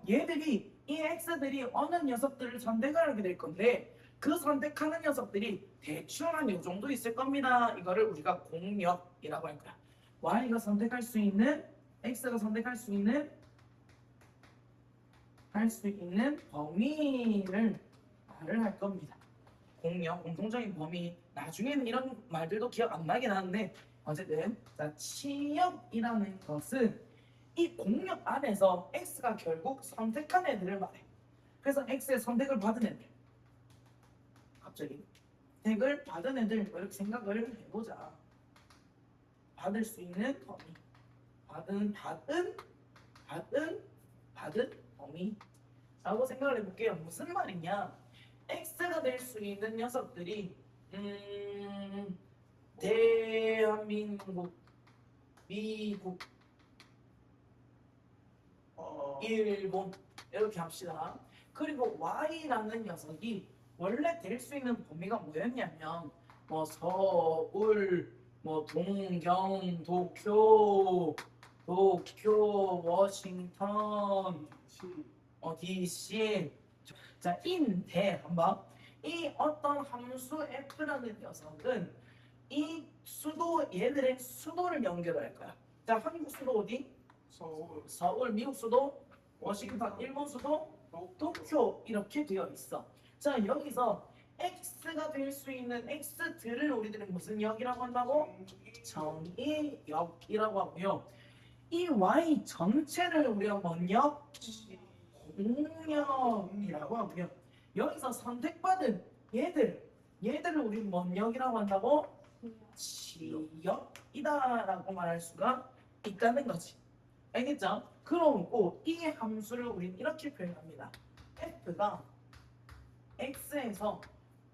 얘들이 이 x들이 어느 녀석들을 선택을 하게 될 건데, 그 선택하는 녀석들이 대충 한 요 정도 있을 겁니다. 이거를 우리가 공역이라고 할 거야. y가 선택할 수 있는, x가 선택할 수 있는 범위를 말을 할 겁니다. 공역, 공통적인 범위. 나중에는 이런 말들도 기억 안 나긴 하는데 어쨌든, 자, 치역이라는 것은 이 공역 안에서 x가 결국 선택한 애들을 말해. 그래서 x의 선택을 받은 애들, 갑자기 선택을 받은 애들, 이렇게 생각을 해보자. 받을 수 있는 범위, 받은 범위라고 생각을 해볼게요. 무슨 말이냐? x가 될 수 있는 녀석들이 대한민국, 미국, 일본 이렇게 합시다. 그리고 y라는 녀석이 원래 될 수 있는 범위가 뭐였냐면 뭐 서울, 뭐 동경, 도쿄, 워싱턴, DC. 자, 인데 한번 이 어떤 함수 f라는 녀석은 이 수도, 얘들의 수도를 연결할 거야. 자, 한국 수도 어디? 서울, 미국 수도 워싱턴, 일본 수도 도쿄 이렇게 되어 있어. 자, 여기서 x가 될 수 있는 x들을 우리들은 무슨 역이라고 한다고? 정의역이라고 하고요. 이 y 전체를 우리가 뭔 역? 공역이라고 하고요. 여기서 선택받은 얘들을 우리 뭔 역이라고 한다고? 지역이다라고 말할 수가 있다는 거지. 알겠죠? 그러고 이 함수를 우리는 이렇게 표현합니다. f가 x에서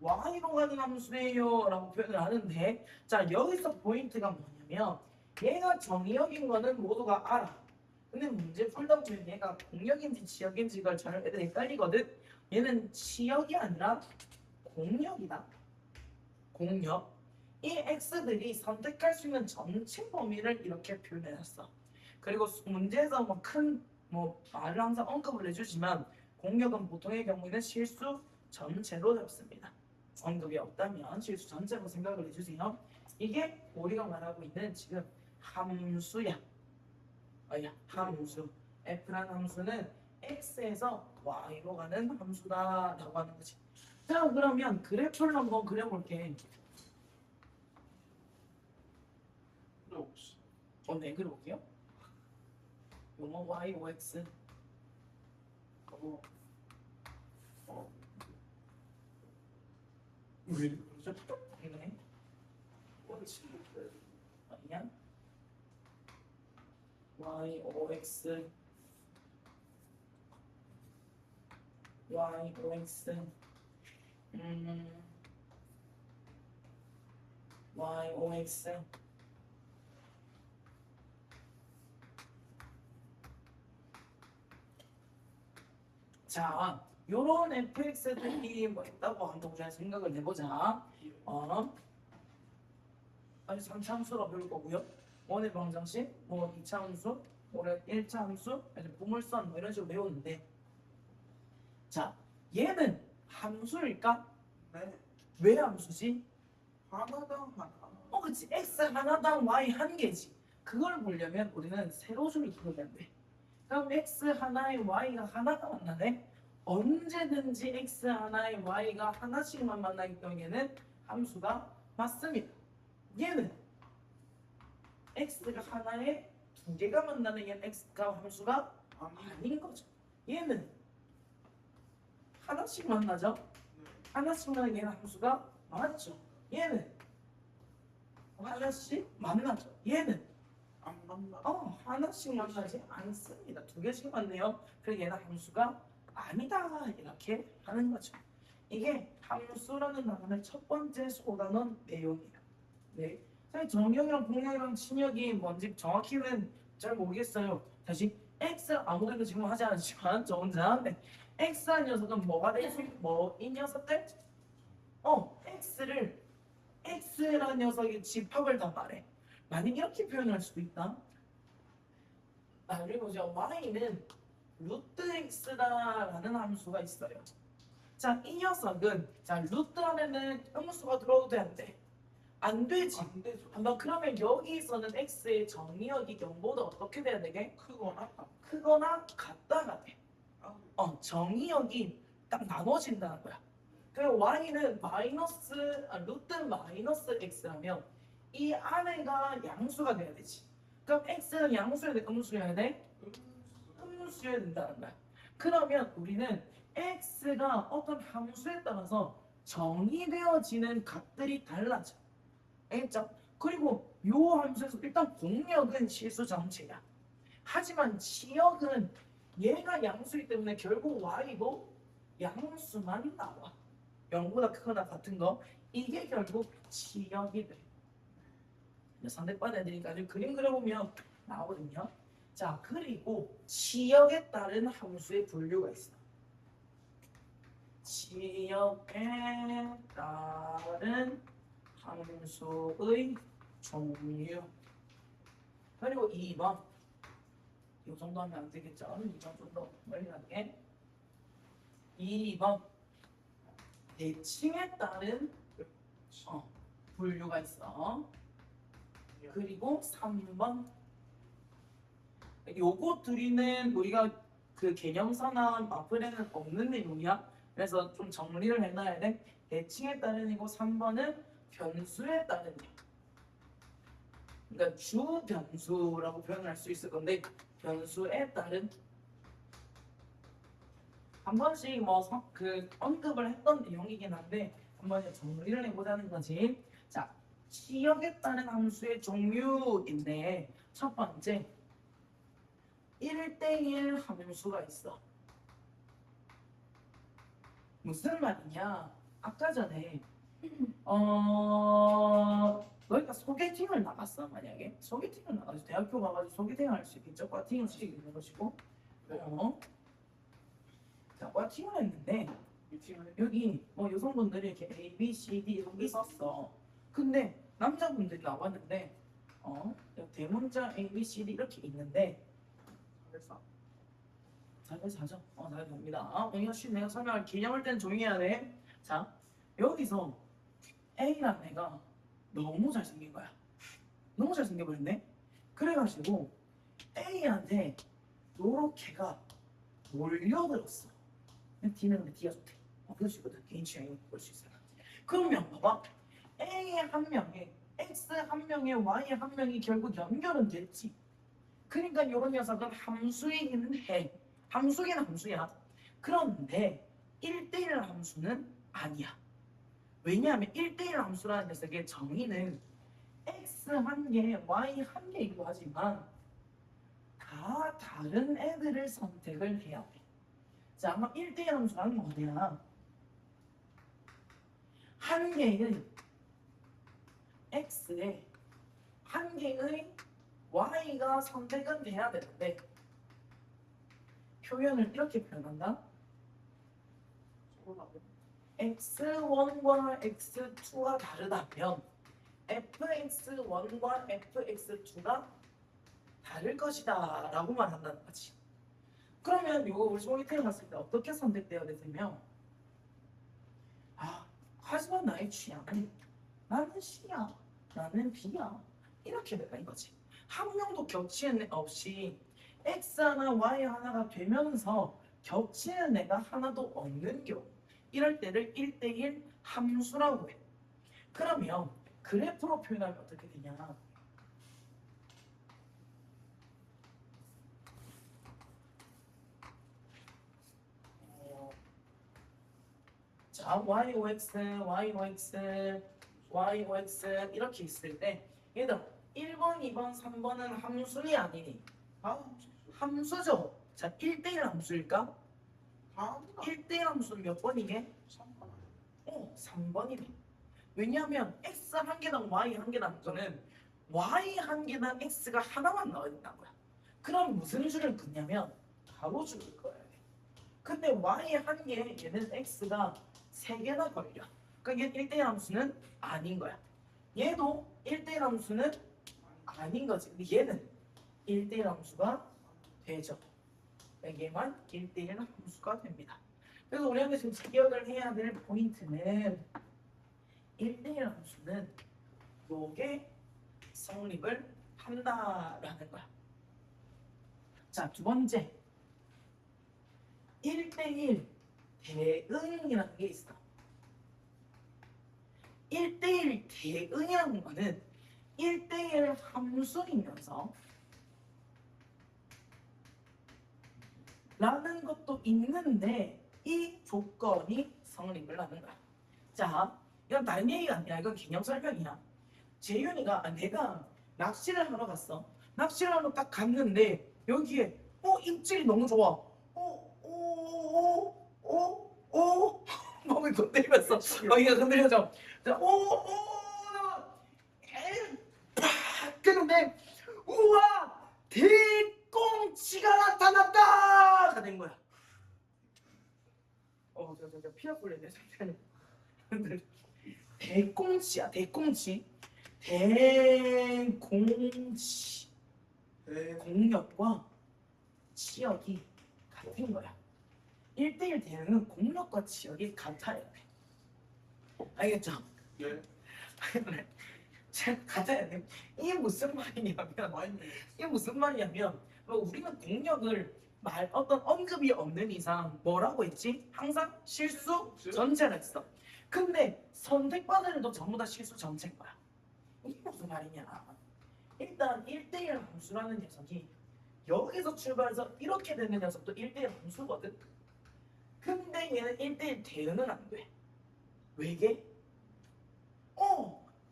y로 가는 함수예요 라고 표현을 하는데, 자, 여기서 포인트가 뭐냐면 얘가 정의역인 거는 모두가 알아. 근데 문제 풀다 보면 얘가 공역인지 지역인지 이걸 잘 애들이 헷갈리거든. 얘는 지역이 아니라 공역이다. 공역. 이 x들이 선택할 수 있는 전체 범위를 이렇게 표현해놨어. 그리고 문제에서 뭐 말을 항상 언급을 해주지만, 공역은 보통의 경우에는 실수 전체로 잡습니다. 언급이 없다면 실수 전체로 생각을 해주세요. 이게 우리가 말하고 있는 지금 함수야. 함수. f라는 함수는 x에서 y로 가는 함수다라고 하는 거지. 자, 그러면 그래프를 한번 그려볼게. 네, 그려볼게요. 요거 y, ox. 왜 그러죠? 네. 아니야? y, ox. y, ox. y, ox. 자, 요런 fx들이 뭐 있다고 한번 우리가 생각을 해보자. 아니 3차 함수로 배울 거고요. 원의 방정식, 뭐 2차 함수, 뭐래 1차 함수, 보물선 뭐 이런 식으로 배우는데, 자, 얘는 함수일까? 네. 왜 함수지? 하나당 하나. 그치. x 하나당 y 한 개지. 그걸 보려면 우리는 세로줄을 그려야 돼. 그럼 x 하나에 y가 하나가 만나네. 언제든지 x 하나에 y가 하나씩만 만나기 때문에는 함수가 맞습니다. 얘는 x가 하나에 두 개가 만나는 얘는 x가 함수가 아닌 거죠. 얘는 하나씩 만나죠. 하나씩 만나는 얘는 함수가 맞죠. 얘는 하나씩 만나죠. 얘는 안 만나. 하나씩 만나지 않습니다. 두 개씩 만나요. 그래서 얘는 함수가 아니다 이렇게 하는 거죠. 이게 함수라는 단어의 첫 번째 소단원 내용이에요. 네. 사실 정형이랑 공형이랑 친형이 뭔지 정확히는 잘 모르겠어요. 다시 x 아무것도 지금 하지 않지만 저 혼자 x한 녀석은 뭐가 될수 있고 뭐이 녀석들? x라는 녀석의 집합을 다 말해. 만약 이렇게 표현할 수도 있다. 그리고 y는 루트 x다라는 함수가 있어요. 자, 이 녀석은 루트 안에는 음수가 들어도 돼, 안 돼? 안 되지. 안 되죠. 그러면 여기서는 x의 정의역이 0보다 어떻게 돼야 되게? 크거나 크거나 같다가 돼. 아, 정의역이 딱 나눠진다는 거야. 그리고 y는 루트 마이너스 x라면 이 안에가 양수가 돼야 되지. 그럼 x는 양수여야 돼, 음수여야 돼? 음수여야 된다는 거야. 그러면 우리는 x가 어떤 함수에 따라서 정의되어지는 값들이 달라져. 알겠죠? 그리고 요 함수에서 일단 공역은 실수 정체야. 하지만 지역은 얘가 양수이기 때문에 결국 y도 양수만 나와. 0보다 크거나 같은 거. 이게 결국 지역이 돼. 선택받은 애들이 아주 그림 그려보면 나오거든요. 자, 그리고 지역에 따른 함수의 분류가 있어. 지역에 따른 함수의 종류. 그리고 2번. 이 정도 하면 안 되겠죠? 2번 좀 더 멀리 가게. 2번. 대칭에 따른 분류가 있어. 그리고 3번. 요거 둘이는 우리가 그 개념서나 마플에는 없는 내용이야. 그래서 좀 정리를 해놔야 돼. 대칭에 따른 이고 3번은 변수에 따른 거. 그러니까 주변수라고 표현할 수 있을 건데 변수에 따른 한 번씩 그 언급을 했던 내용이긴 한데 한번 정리를 해보자는 거지. 자, 지역에 따른 함수의 종류인데 첫 번째 1대1 함수가 있어. 무슨 말이냐? 아까 전에 너희가 소개팅을 나갔어. 만약에 소개팅을 나가서 대학교 가가지고 소개팅을 할 수 있겠죠. 과팅을 할 수 있는 것이고 자, 과팅을 했는데 여기 여성분들이 이렇게 A, B, C, D 이렇게 썼어. 근데 남자분들이 나왔는데 대문자 A, B, C, D 이렇게 있는데 그래서 잘 사죠. 잘 됩니다. 내가 설명할 개념할 때는 조용히 해야 돼. 자, 여기서 A라는 애가 너무 잘생긴 거야. 너무 잘생겨 보였네. 그래가지고 A한테 요렇게가 몰려들었어. D는 근데 D가 좋대. 그럴 수 있거든. 개인 취향이 볼 수 있어요. 그러면 봐봐. A 한 명에 X 한 명에 Y 한 명이 결국 연결은 됐지. 그러니까 이런 녀석은 함수이기는 해. 함수긴 함수야. 그런데 1대1 함수는 아니야. 왜냐하면 1대1 함수라는 녀석의 정의는 x 한 개, y 한 개이기도 하지만 다 다른 애들을 선택을 해야 돼. 자, 아마 1대1 함수라는 건 뭐냐? 한 개의 x에 한 개의 y가 선택은 돼야 되는데 표현을 이렇게 표현한다. x1과 x2가 다르다면 fx1과 fx2가 다를 것이다 라고 말한다는 거지. 그러면 이거 우리 소개팅 봤을 때 어떻게 선택되어야 되냐면 하지만 나의 취향은 나는 C야, 나는 B야 이렇게 되는 거지. 한 명도 겹치는 애 없이 X 하나 Y 하나가 되면서 겹치는 애가 하나도 없는 경우 이럴 때를 1대1 함수라고 해. 그러면 그래프로 표현하면 어떻게 되냐. 자, YOX, YOX, YOX 이렇게 있을 때 얘들아 1번, 2번, 3번은 함수니 아니니? 함수죠. 자, 1대1 함수일까? 1대1 함수는 몇 번이게? 3번이네. 왜냐하면 x 한 개당 y 한 개당 거는 y 한 개당 x가 하나만 나와 있는 거야. 그럼 무슨 줄을 긋냐면 가로줄을 그어야 돼. 근데 y 한 개에 얘는 x가 3개나 걸려. 그러니까 얘 1대1 함수는 아닌 거야. 얘도 1대1 함수는 아닌 거지. 근데 얘는 1대1 함수가 되죠. 얘만 1대1 함수가 됩니다. 그래서 우리가 지금 기억을 해야 될 포인트는 1대1 함수는 요게 성립을 한다라는 거야. 자, 두 번째 1대1 대응이라는 게 있어. 1대1 대응이라는 거는 1대1 함수이면서 라는 것도 있는데 이 조건이 성립을 하는 거야. 자, 이건 다른 얘기가 아니야. 이건 개념 설명이야. 재윤이가 내가 낚시를 하러 갔어. 낚시를 하러 딱 갔는데 여기에 입질이 너무 좋아. 몸이 건드리면서 여기가 건드려져. 자, 그런데 우와 대꽁치가 나타났다가 된 거야. 저 피가 꼴렸네. 대꽁치야, 대꽁치. 대꽁치. 공력과 치역이 같은 거야. 1대1 대응은 공력과 치역이 같아야 돼. 알겠죠? 예. 같아야 돼. 이게 무슨 말이냐면 우리는 공력을 어떤 언급이 없는 이상 뭐라고 했지? 항상 실수 전체를 했어. 근데 선택받은 애도 전부 다 실수 전체인 거야. 이게 무슨 말이냐? 일단 1대1 함수라는 녀석이 여기서 출발해서 이렇게 되는 녀석도 1대1 함수거든. 근데 얘는 1대1 대응은 안 돼. 왜게?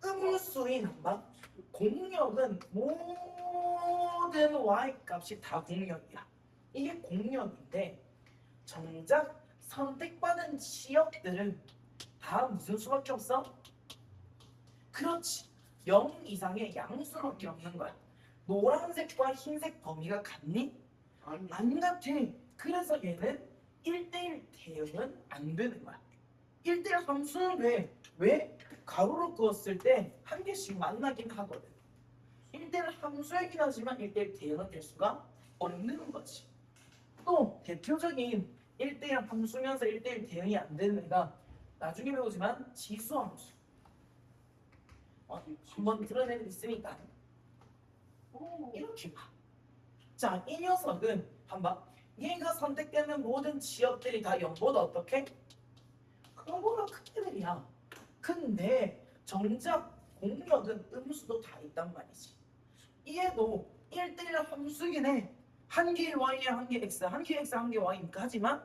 음수인 한방 공력은 모든 y 값이 다 공력이야. 이게 공력인데 정작 선택받은 지역들은 다 무슨 수밖에 없어? 그렇지. 0 이상의 양수밖에 없는 거야. 노란색과 흰색 범위가 같니? 안 같아. 그래서 얘는 1대1 대응은 안 되는 거야. 1대1 함수는 왜? 가로로 그었을 때 한 개씩 만나긴 하거든. 1대1 함수이긴 하지만 1대1 대응은 될 수가 없는 거지. 또 대표적인 1대1 함수면서 1대1 대응이 안 되는 애가 나중에 배우지만 지수함수. 한번 들은 애들 있으니까 이렇게 봐. 자, 이 녀석은 한번 얘가 선택되는 모든 지역들이 다 0보다 어떻게? 그거보다 큰 애들이야. 근데 정작 공력은 음수도 다 있단 말이지. 얘도 1대1 함수긴 해. 한 개의 y에 한 개 x, 한 개 x, 한 개 y니까 하지만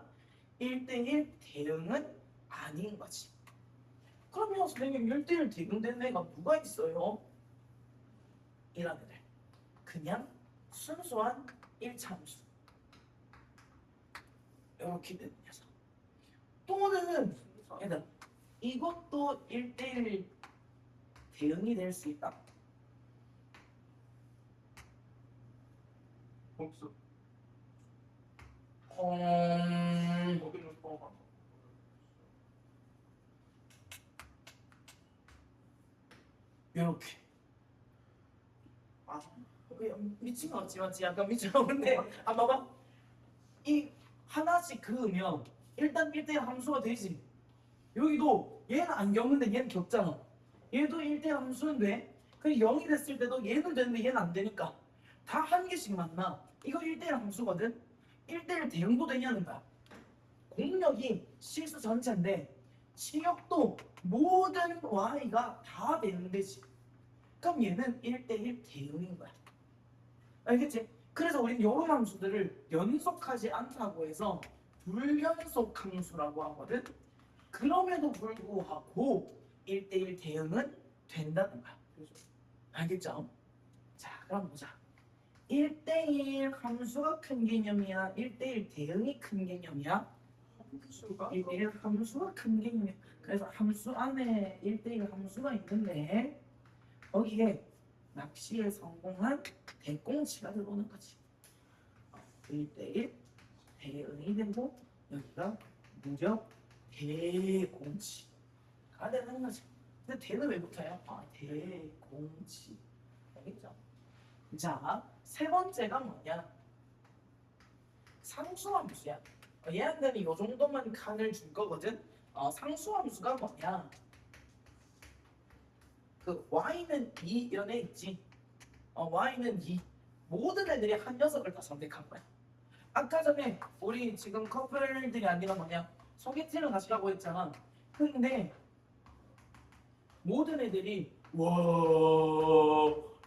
1대1 대응은 아닌 거지. 그러면 선생님 1대1 대응된 애가 누가 있어요? 이런 애들. 그냥 순수한 1차 함수. 이렇게 되는 녀석. 또는 얘들 이것도 1대1 대응이 될 수 있다. 복수. 이렇게. 아, 미친 거 같지 맞지? 약간 미친 건데 아 봐봐 이 하나씩 그으면 일단 1대1 함수가 되지. 여기도 얘는 안 겪는데 얘는 겪잖아. 얘도 1대1 함수는 돼. 그리고 0이 됐을 때도 얘는 되는데 얘는 안 되니까 다 한 개씩 만나. 이거 1대1 함수거든. 1대1 대응도 되냐는 거야. 공력이 실수 전체인데 치역도 모든 y가 다 대응되지. 그럼 얘는 1대1 대응인 거야. 알겠지? 그래서 우리는 이런 함수들을 연속하지 않다고 해서 불연속 함수라고 하거든. 그럼에도 불구하고 1대1 대응은 된다는 거야. 알겠죠? 자, 그럼 보자. 1대1 함수가 큰 개념이야? 1대1 대응이 큰 개념이야? 함수가 1대1 함수가 큰 개념이야. 그래서 함수 안에 1대1 함수가 있는데 거기에 낚시에 성공한 대꽁치가 들어오는 거지. 1대1 대응이 되고 여기가 무적 대꽁치가 되는 거지. 근데 대는 왜 붙어요? 아, 대꽁치. 알겠죠? 자, 세 번째가 뭐냐? 상수함수야. 얘한테는 이 정도만 칸을 줄 거거든. 상수함수가 뭐냐? 그 y는 2 이런 애 있지. y는 2. 모든 애들이 한 녀석을 다 선택한 거야. 아까 전에 우리 지금 커플들이 아니라 뭐냐? 소개팅을 가시라고 했잖아. 근데 모든 애들이 와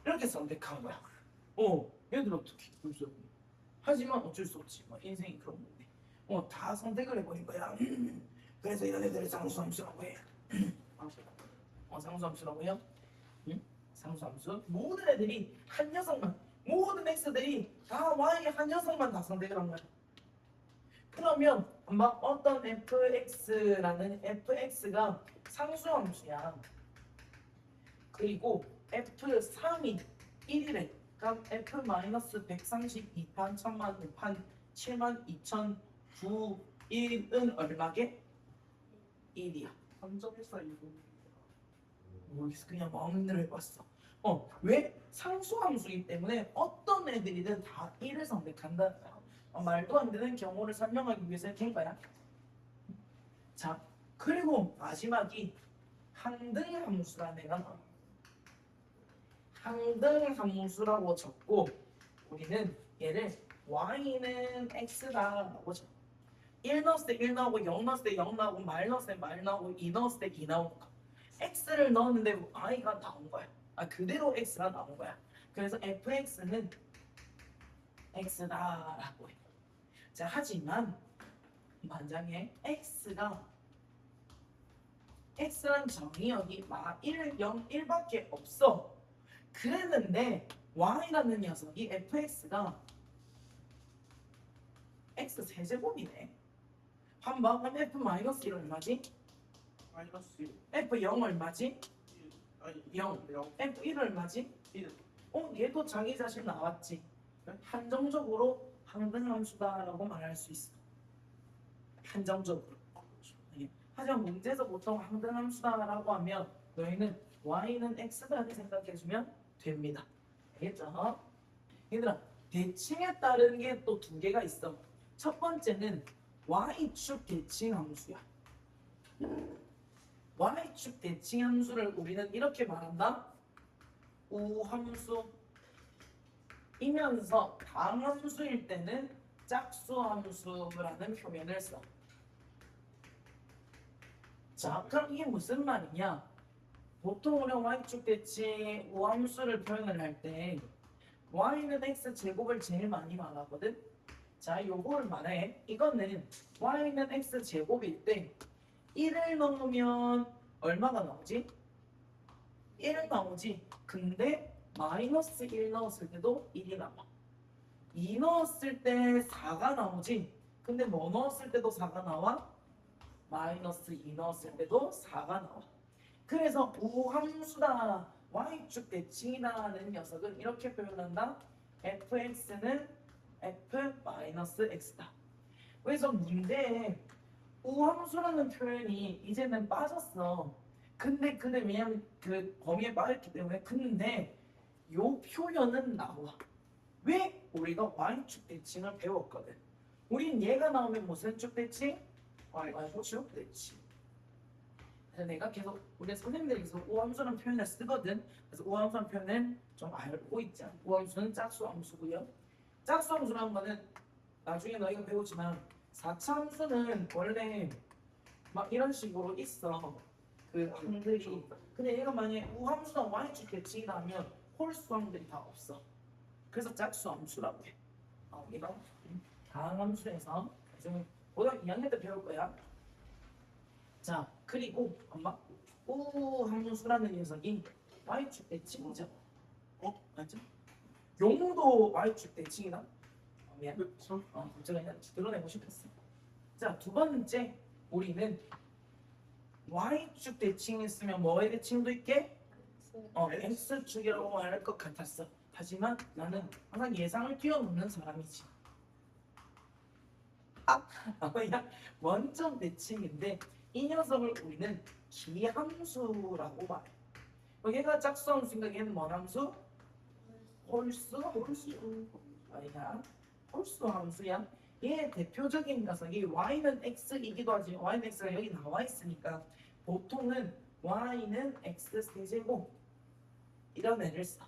이렇게 선택한 거야. 얘들 어떻게 볼수 없니? 하지만 어쩔 수 없지. 인생이 그런 건데. 다 선택을 해버린 거야. 그래서 이런 애들을 상수함수라고 해. 상수함수라고 해요? 응? 상수함수. 모든 애들이 한 녀석만, 모든 x들이 다 y 한 녀석만 다 선택을 한 거야. 그러면 막 어떤 fx라는 fx가 상수함수야. 그리고 f3이 1이래. 그럼 f-132판 1000만 6판 7만 2009 1은 얼마게? 1이야. 3.14 이거 모르겠어. 그냥 마음대로 해봤어. 왜? 상수함수이기 때문에 어떤 애들이든 다 1을 선택한다. 말도 안 되는 경우를 설명하기 위해서 이렇게 거야. 자, 그리고 마지막이 항등함수라는 애가 나와. 항등함수라고 적고 우리는 얘를 y는 x다라고 적어. 1 넣었을 때 1 나오고 0 넣었을 때 0 나오고 말 넣었을 때 말 나오고 2 넣었을 때 2 나오는 거. x를 넣었는데 y가 나온 거야. 그대로 x가 나온 거야. 그래서 fx는 x다라고 해. 자, 하지만 만장에 x란 정의역이 1, 0, 1밖에 없어. 그랬는데 y라는 녀석이 fx가 x 세제곱이네. 한번 그럼 f-1 얼마지? 마이너스 1 f0 얼마지? 아니 0. 0 f1 얼마지? 1 얘도 자기 자신 나왔지. 한정적으로 항등함수다라고 말할 수 있어. 한정적으로. 하지만 문제에서 보통 항등함수다라고 하면 너희는 y는 x다라고 생각해주면 됩니다. 알겠죠? 얘들아, 대칭에 따른 게 또 두 개가 있어. 첫 번째는 y축 대칭 함수야. y축 대칭 함수를 우리는 이렇게 말한다. 우함수이면서 다함수일 때는 짝수함수라는 표현을 써. 자, 그럼 이게 무슨 말이냐? 보통 우리가 y축 대칭 우함수를 표현을 할 때 y는 x 제곱을 제일 많이 말하거든. 자, 요걸 말해. 이거는 y는 x 제곱일 때 1을 넣으면 얼마가 나오지? 1 나오지. 근데 마이너스 1 넣었을 때도 1이 나와. 2 넣었을 때 4가 나오지. 근데 뭐 넣었을 때도 4가 나와? 마이너스 2 넣었을 때도 4가 나와. 그래서 우함수다, y축 대칭이라는 녀석은 이렇게 표현한다. fx는 f-x다. 그래서 문제에 우함수라는 표현이 이제는 빠졌어. 근데 왜냐면 그 범위에 빠졌기 때문에 근데 요 표현은 나와. 왜 우리가 y축 대칭을 배웠거든. 우린 얘가 나오면 무슨 축 대칭? y축 대칭. 그래서 내가 계속 우리 선생님들이 계속 우함수라는 표현을 쓰거든. 그래서 우함수라는 표현을 좀 알고 있자. 우함수는 짝수함수고요. 짝수함수라는 거는 나중에 너희가 배우지만 4차 함수는 원래 막 이런 식으로 있어. 그 항들이. 근데 얘가 만약에 우함수나 y축 대칭이다 하면 홀수함들이 다 없어. 그래서 짝수함수라고 해. 이런 다항함수에서 지금 고등학교 2학년 때 배울 거야. 자, 그리고 엄마 우함수라는 녀석이 y축 대칭이죠. 맞죠? 용도 y축 대칭이다. 미안. 그쵸? 제가 그냥 드러내고 싶었어. 자, 두 번째 우리는 y축 대칭했으면 뭐의 대칭도 있게? x축이라고 말할 것 같았어. 하지만 나는 항상 예상을 뛰어넘는 사람이지. 그냥 원점 대칭인데 이 녀석을 우리는 기함수라고 말해. 얘가 짝수함수인가 얘는 뭔 함수? 홀수 아니야. 홀수 함수야. 얘 대표적인 녀석이 y는 x이기도 하지. y는 x가 여기 나와 있으니까 보통은 y는 x 세제곱 이런 애를 써.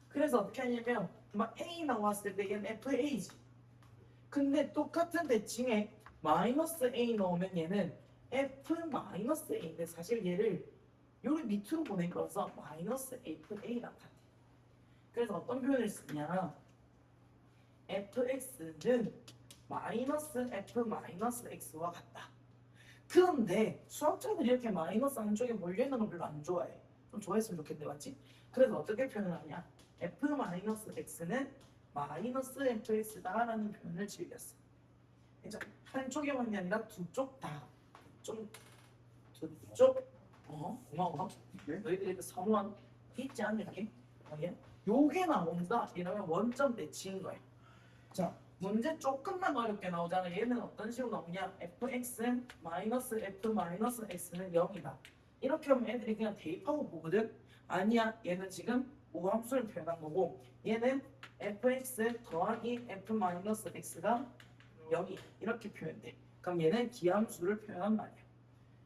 그래서 어떻게 하냐면 막 a 나왔을 때 얘는 fa지. 근데 똑같은 대칭에 마이너스 a 넣으면 얘는 f 마이너스 a인데 사실 얘를 요리 밑으로 보낸 거라서 마이너스 fa랑 같아. 그래서 어떤 표현을 쓰냐? fx는 마이너스 f 마이너스 x와 같다. 그런데 수학자들이 이렇게 마이너스 안쪽에 몰려있는 걸 별로 안 좋아해. 좀 좋아했으면 좋겠는데 맞지? 그래서 어떻게 표현을 하냐? f 마이너스 x는 마이너스 fx다라는 표현을 즐겼어. 그래서 한쪽에만 게 아니라 두 쪽 다. 두쪽 고마워. 너희들이 그 선원 있지 않을게? 요게 나온다 이러면 원점 대칭인 거야. 자, 문제 조금만 어렵게 나오잖아. 얘는 어떤 식으로 나오냐? fx 마이너스 f 마이너스 x는 0이다. 이렇게 하면 애들이 그냥 대입하고 보거든. 아니야, 얘는 지금 우함수를 표현한 거고 얘는 fx 더하기 f 마이너스 x가 0이 이렇게 표현돼. 그럼 얘는 기함수를 표현한 말이야.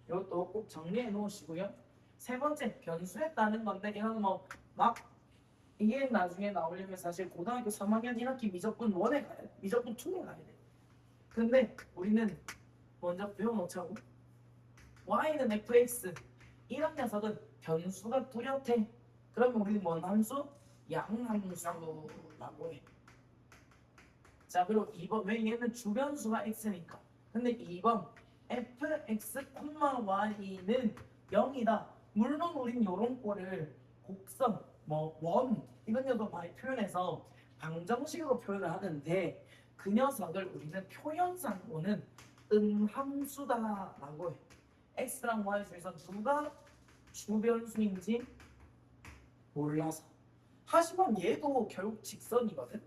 이것도 꼭 정리해 놓으시고요. 세 번째, 변수했다는 건데 이건 뭐 막 이게 나중에 나오려면 사실 고등학교 3학년 1학기 미적분 1에 가야 돼. 미적분 2에 가야 돼. 근데 우리는 먼저 배워놓자고. y는 fx 이런 녀석은 변수가 뚜렷해. 그러면 우리는 뭔 함수? 양함수라고 해. 자, 그리고 2번 왜 얘는 주변수가 x니까. 근데 2번 fx, y는 0이다. 물론 우린 요런 꼴을 곡선, 원 이런 녀석 많이 표현해서 방정식으로 표현을 하는데 그 녀석을 우리는 표현상으로는 음함수다라고 해. x랑 y 중에서 누가 주변수인지 몰라서. 하지만 얘도 결국 직선이거든.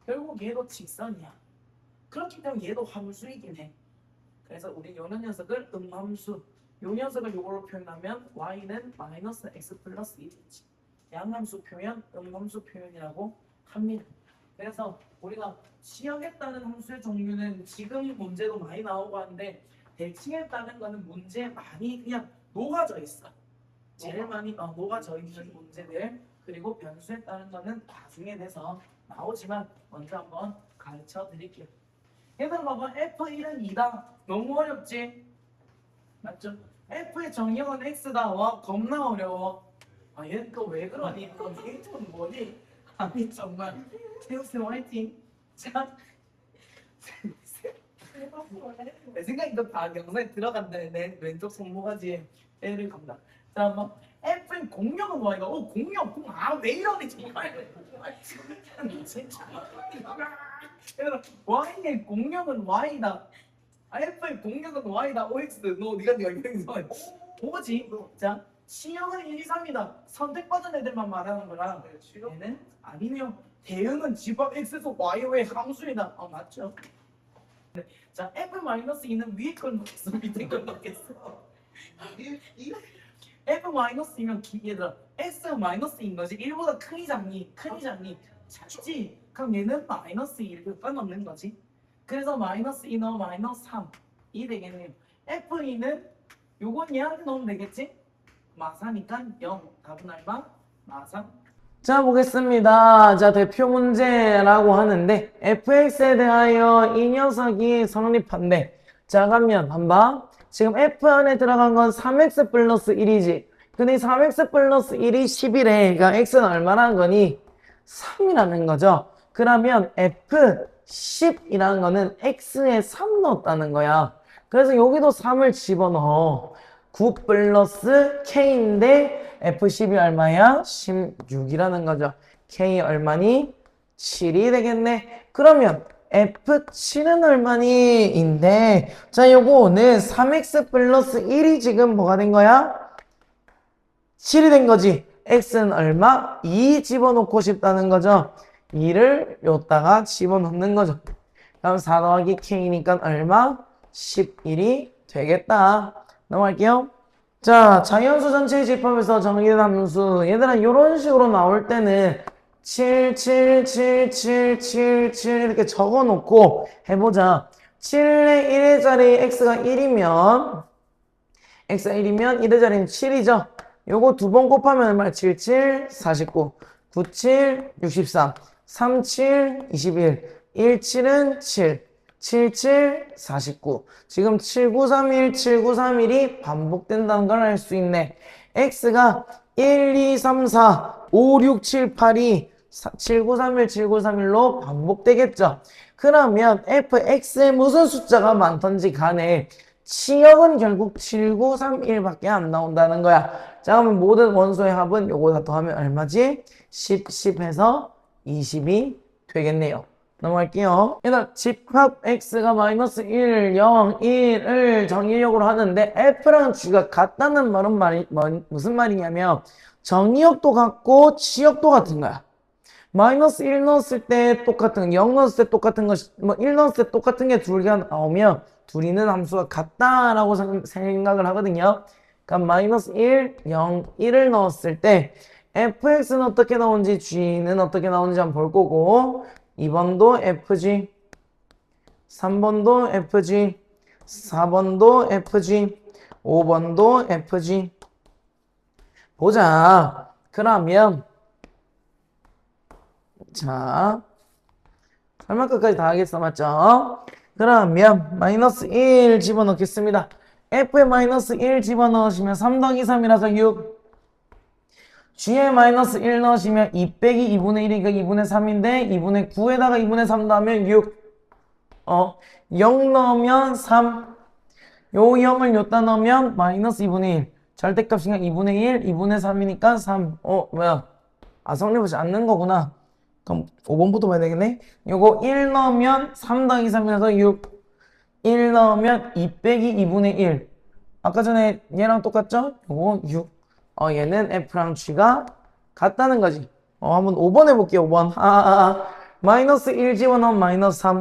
결국 얘도 직선이야. 그렇기 때문에 얘도 함수이긴 해. 그래서 우리 요 녀석을 음함수, 요 녀석을 요걸로 표현하면 y는 마이너스 x 플러스 1이지. 양함수 표현, 음함수 표현이라고 합니다. 그래서 우리가 시역했다는 함수의 종류는 지금 문제도 많이 나오고 하는데 대칭했다는 거는 문제에 많이 그냥 녹아져 있어. 제일 많이 녹아져 있는 문제들. 그리고 변수했다는 거는 나중에 돼서 나오지만 먼저 한번 가르쳐 드릴게요. 얘들아 봐봐. F1은 2다. 너무 어렵지? 맞죠? F의 정의역은 X다. 와 겁나 어려워. 얘는 또 왜 그러니? 또 이게 좀 뭐니? 아니 정말 태우쌤 화이팅. 자, 내 생각에도 다 영상에 들어간다. 내 왼쪽 손모가지에 애를 감다. 자, 뭐 F의 공역은 Y가 공역 왜 이러니 정말. 진짜. Y의 공역은 Y다. F의 공역은 Y다. OX 네가 여기서 뭐지? 자, C형은 1, 2, 3이다. 선택받은 애들만 말하는 거라. 얘는 아니면 대응은 집합 X에서 Y의 함수이다. 맞죠? 자, F-2는 위에 걸 넣겠어? 밑에 걸 넣겠어? F-이면 얘들아 S-인 거지. 1보다 크니 작니? 크니 작니? 작지? 그럼 얘는 마이너스 1을 넣는 거지. 그래서 마이너스 2 넣어 마이너스 3이 되겠네요. F2는 요건 얘한테 넣으면 되겠지? 마사니까 0. 답은 얼마? 마사. 자, 보겠습니다. 자, 대표 문제라고 하는데 fx에 대하여 이 녀석이 성립한대. 자, 그러면 한번 지금 f 안에 들어간 건 3x 플러스 1이지. 근데 이 3x 플러스 1이 11에 그러니까 x는 얼마라는 거니? 3이라는 거죠. 그러면 f10이라는 거는 x에 3 넣었다는 거야. 그래서 여기도 3을 집어넣어. 9 플러스 k인데 F10이 얼마야? 16이라는 거죠. k 얼마니? 7이 되겠네. 그러면 F7은 얼마니? 인데 자, 요거는 3x 플러스 1이 지금 뭐가 된 거야? 7이 된 거지. x는 얼마? 2 집어넣고 싶다는 거죠. 2를 요다가 집어넣는 거죠. 그럼 4 더하기 k니까 얼마? 11이 되겠다. 넘어갈게요. 자, 자연수 전체의 집합에서 정의된 함수. 얘들아, 이런 식으로 나올 때는 7, 7, 7, 7, 7, 7 이렇게 적어놓고 해보자. 7의 1의 자리 x가 1이면 x가 1이면 1의 자리는 7이죠. 요거 두 번 곱하면 얼마? 7, 7, 49, 9, 7, 63, 3, 7, 21, 1, 7은 7. 77, 49. 지금 7931, 7931이 반복된다는 걸 알 수 있네. x가 1, 2, 3, 4, 5, 6, 7, 8이 7931, 7931로 반복되겠죠. 그러면 fx에 무슨 숫자가 많던지 간에 치역은 결국 7931밖에 안 나온다는 거야. 자, 그러면 모든 원소의 합은 요거 다 더하면 얼마지? 10, 10해서 20이 되겠네요. 넘어갈게요. 얘들아, 집합 x가 마이너스 1, 0, 1을 정의역으로 하는데 f랑 g가 같다는 말은 무슨 말이냐면 정의역도 같고 치역도 같은 거야. 마이너스 1 넣었을 때 똑같은 거, 0 넣었을 때 똑같은 거, 1 넣었을 때 똑같은 게 두 개가 나오면 둘이 있는 함수가 같다라고 생각을 하거든요. 그러니까 마이너스 1, 0, 1을 넣었을 때 fx는 어떻게 나오는지 g는 어떻게 나오는지 한번 볼 거고 2번도 fg, 3번도 fg, 4번도 fg, 5번도 fg. 보자. 그러면 자, 설마 끝까지 다 하겠어, 맞죠? 그러면 마이너스 1 집어넣겠습니다. f에 마이너스 1 집어넣으시면 3 더하기 3이라서 6. g에 마이너스 1 넣으시면 2 빼기 2분의 1이니까 2분의 3인데 2분의 9에다가 2분의 3 넣으면 6. 0 넣으면 3. 요 0을 요따 넣으면 마이너스 2분의 1. 절대값이니까 2분의 1, 2분의 3이니까 3. 뭐야? 성립하지 않는 거구나. 그럼 5번부터 봐야 되겠네? 요거 1 넣으면 3 더하기 3이라서 6. 1 넣으면 2 빼기 2분의 1. 아까 전에 얘랑 똑같죠? 요거 6. 얘는 F랑 G가 같다는 거지. 한번 5번 해볼게요, 5번. 마이너스 1 집어넣으면 마이너스 3.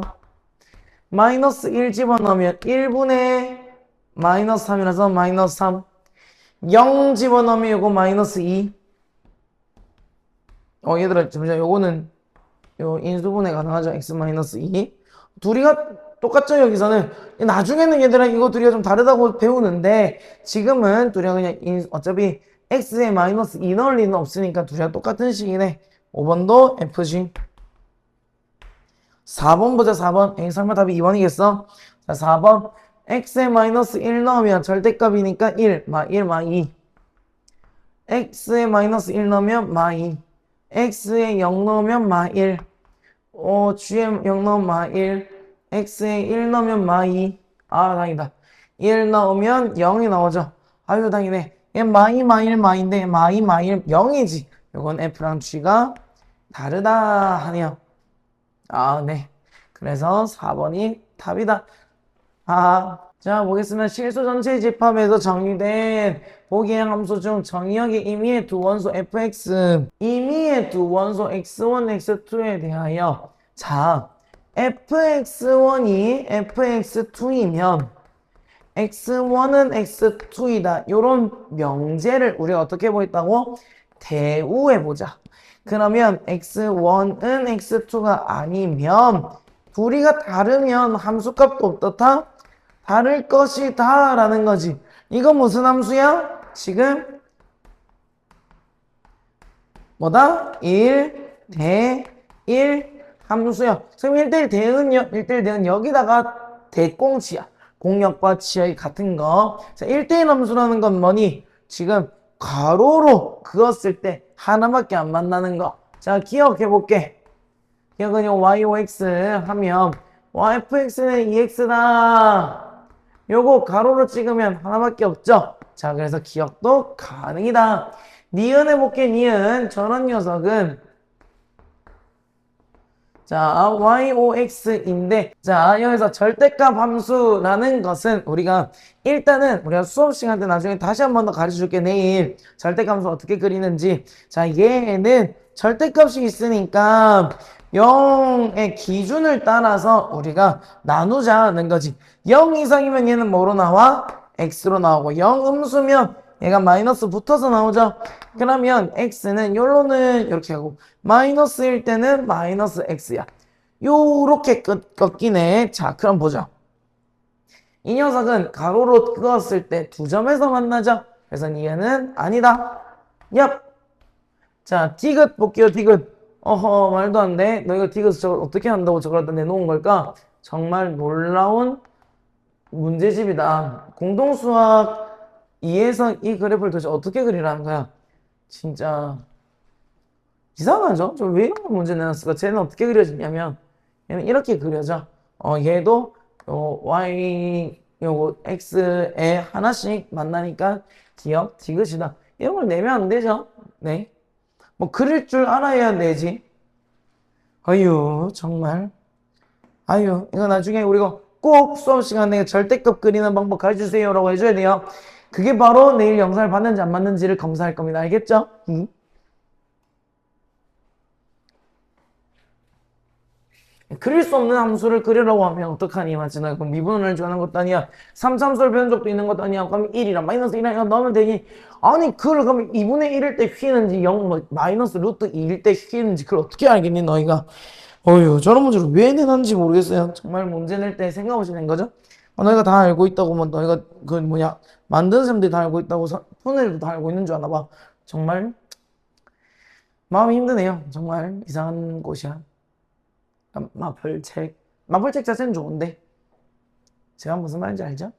마이너스 1 집어넣으면 1분의 마이너스 3이라서 마이너스 3. 0 집어넣으면 요거 마이너스 2. 얘들아, 잠시만, 요거는 요 인수분해 가능하죠? x 마이너스 2. 둘이가 똑같죠, 여기서는. 나중에는 얘들아, 이거 둘이가 좀 다르다고 배우는데, 지금은 둘이가 그냥 어차피 x에 마이너스 2 넣을 리는 없으니까 둘이가 똑같은 식이네. 5번도 fg. 4번 보자, 4번. 설마 답이 2번이겠어? 자, 4번. x에 마이너스 1 넣으면 절대값이니까 1, 마 1, 마 2. x에 마이너스 1 넣으면 마 2. x에 0 넣으면 마 1. g에 0 넣으면 마 1. x에 1 넣으면 마 2. 다행이다. 1 넣으면 0이 나오죠. 아유, 다행이네. 얘 마이, 마일, 마인데 마이, 마일, 0이지. 요건 f랑 g가 다르다 하네요. 네. 그래서 4번이 답이다. 자, 보겠습니다. 실수 전체 집합에서 정의된 보기의 함수 중 정의역의 임의의 두 원소 fx, 임의의 두 원소 x1, x2에 대하여 자, fx1이 fx2이면 x1은 x2이다. 요런 명제를 우리가 어떻게 보겠다고? 대우해보자. 그러면 x1은 x2가 아니면 둘이가 다르면 함수값도 어떻다? 다를 것이다 라는 거지. 이거 무슨 함수야? 지금 뭐다? 1대 1 함수야. 그럼 1대1 대응은요? 1대1 대응 여기다가 대꽁치야. 공역과 지역이 같은 거. 자, 1대1 함수라는 건 뭐니? 지금 가로로 그었을 때 하나밖에 안 만나는 거. 자, 기억해 볼게. 기억은 요 y5x 하면 fx는 2x다. 요거 가로로 찍으면 하나밖에 없죠. 자, 그래서 기억도 가능이다. 니은 해볼게. 니은 저런 녀석은 자 y5x인데 자 여기서 절대값 함수라는 것은 우리가 일단은 우리가 수업 시간 때 나중에 다시 한 번 더 가르쳐 줄게. 내일 절대값 함수 어떻게 그리는지. 자 얘는 절대값이 있으니까 0의 기준을 따라서 우리가 나누자는 거지. 0 이상이면 얘는 뭐로 나와? x로 나오고 0 음수면 얘가 마이너스 붙어서 나오죠. 그러면 x는 요로는 이렇게 하고 마이너스일 때는 마이너스 x야. 요렇게 꺾이네. 자 그럼 보자. 이 녀석은 가로로 그었을 때 두 점에서 만나죠. 그래서 얘는 아니다. 얍. 자 디귿 볼게요. 디귿. 어허 말도 안 돼. 너 이거 디귿 저걸 어떻게 한다고 저걸 갖다 내놓은 걸까? 정말 놀라운 문제집이다. 공동수학 2에서 이 그래프를 도대체 어떻게 그리라는 거야? 진짜 이상하죠? 저 왜 이런 거 문제 내놨을까? 쟤는 어떻게 그려지냐면 얘는 이렇게 그려져. 얘도 y 요거 x에 하나씩 만나니까 기억 디귿이다. 이런 걸 내면 안 되죠? 네. 뭐 그릴 줄 알아야 되지. 아유 정말. 아유 이거 나중에 우리가 꼭 수업 시간에 절대값 그리는 방법 가르쳐주세요 라고 해줘야 돼요. 그게 바로 내일 영상을 봤는지 안 봤는지를 검사할 겁니다. 알겠죠? 그릴 수 없는 함수를 그리라고 하면 어떡하니? 맞지? 나 그럼 미분을 주는 것도 아니야. 3참수를 배운 적도 있는 것도 아니야. 그럼 1이랑 마이너스 1이랑 넣으면 되니? 아니 그걸 그러면 2분의 1일 때 휘는지 0, 뭐 마이너스 루트 2일 때 휘는지 그걸 어떻게 알겠니 너희가? 어휴 저런 문제를 왜 내놨는지 모르겠어요. 정말 문제 낼 때 생각 없이 낸 거죠? 너희가 다 알고 있다고 뭐 너희가 그 뭐냐 만드는 사람들이 다 알고 있다고 푸는 애도 다 알고 있는 줄 아나 봐. 정말 마음이 힘드네요. 정말 이상한 곳이야. 마플책 자체는 좋은데 제가 무슨 말인지 알죠?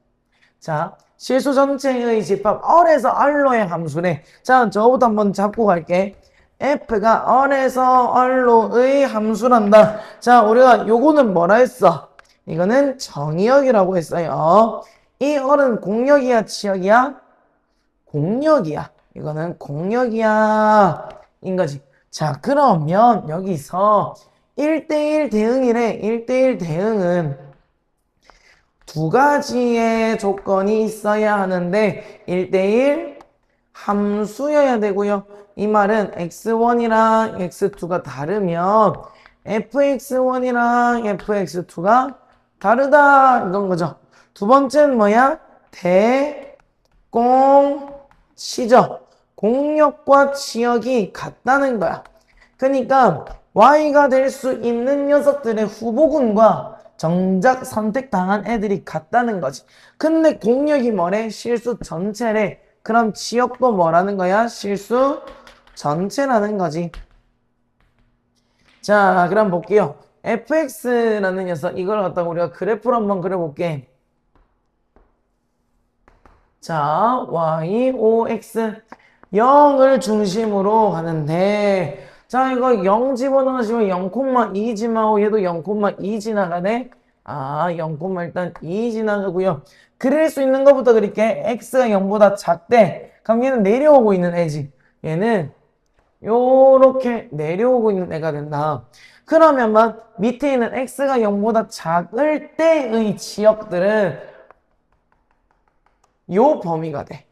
자 실수 전체의 집합 얼에서 얼로의 함수래. 자 저거부터 한번 잡고 갈게. f가 얼에서 얼로의 함수란다. 자 우리가 요거는 뭐라 했어? 이거는 정의역이라고 했어요. 이 얼은 공역이야 치역이야? 공역이야. 이거는 공역이야 인거지. 자 그러면 여기서 1대1 대응이래. 1대1 대응은 두 가지의 조건이 있어야 하는데 1대1 함수여야 되고요. 이 말은 x1이랑 x2가 다르면 fx1이랑 fx2가 다르다 이건 거죠. 두 번째는 뭐야? 대공치죠. 공역과 치역이 같다는 거야. 그러니까 y가 될 수 있는 녀석들의 후보군과 정작 선택당한 애들이 같다는 거지. 근데 공역이 뭐래? 실수 전체래. 그럼 치역도 뭐라는 거야? 실수 전체라는 거지. 자 그럼 볼게요. fx라는 녀석 이걸 갖다가 우리가 그래프로 한번 그려볼게. 자 y, o, x 0을 중심으로 가는데 자 이거 0 집어넣으시면 0,2 지나고 얘도 0,2 지나가네. 아 0, 일단 2 지나가고요. 그릴 수 있는 것부터 그릴게. x가 0보다 작대. 그럼 얘는 내려오고 있는 애지. 얘는 요렇게 내려오고 있는 애가 된다. 그러면 밑에 있는 x가 0보다 작을 때의 지역들은 요 범위가 돼.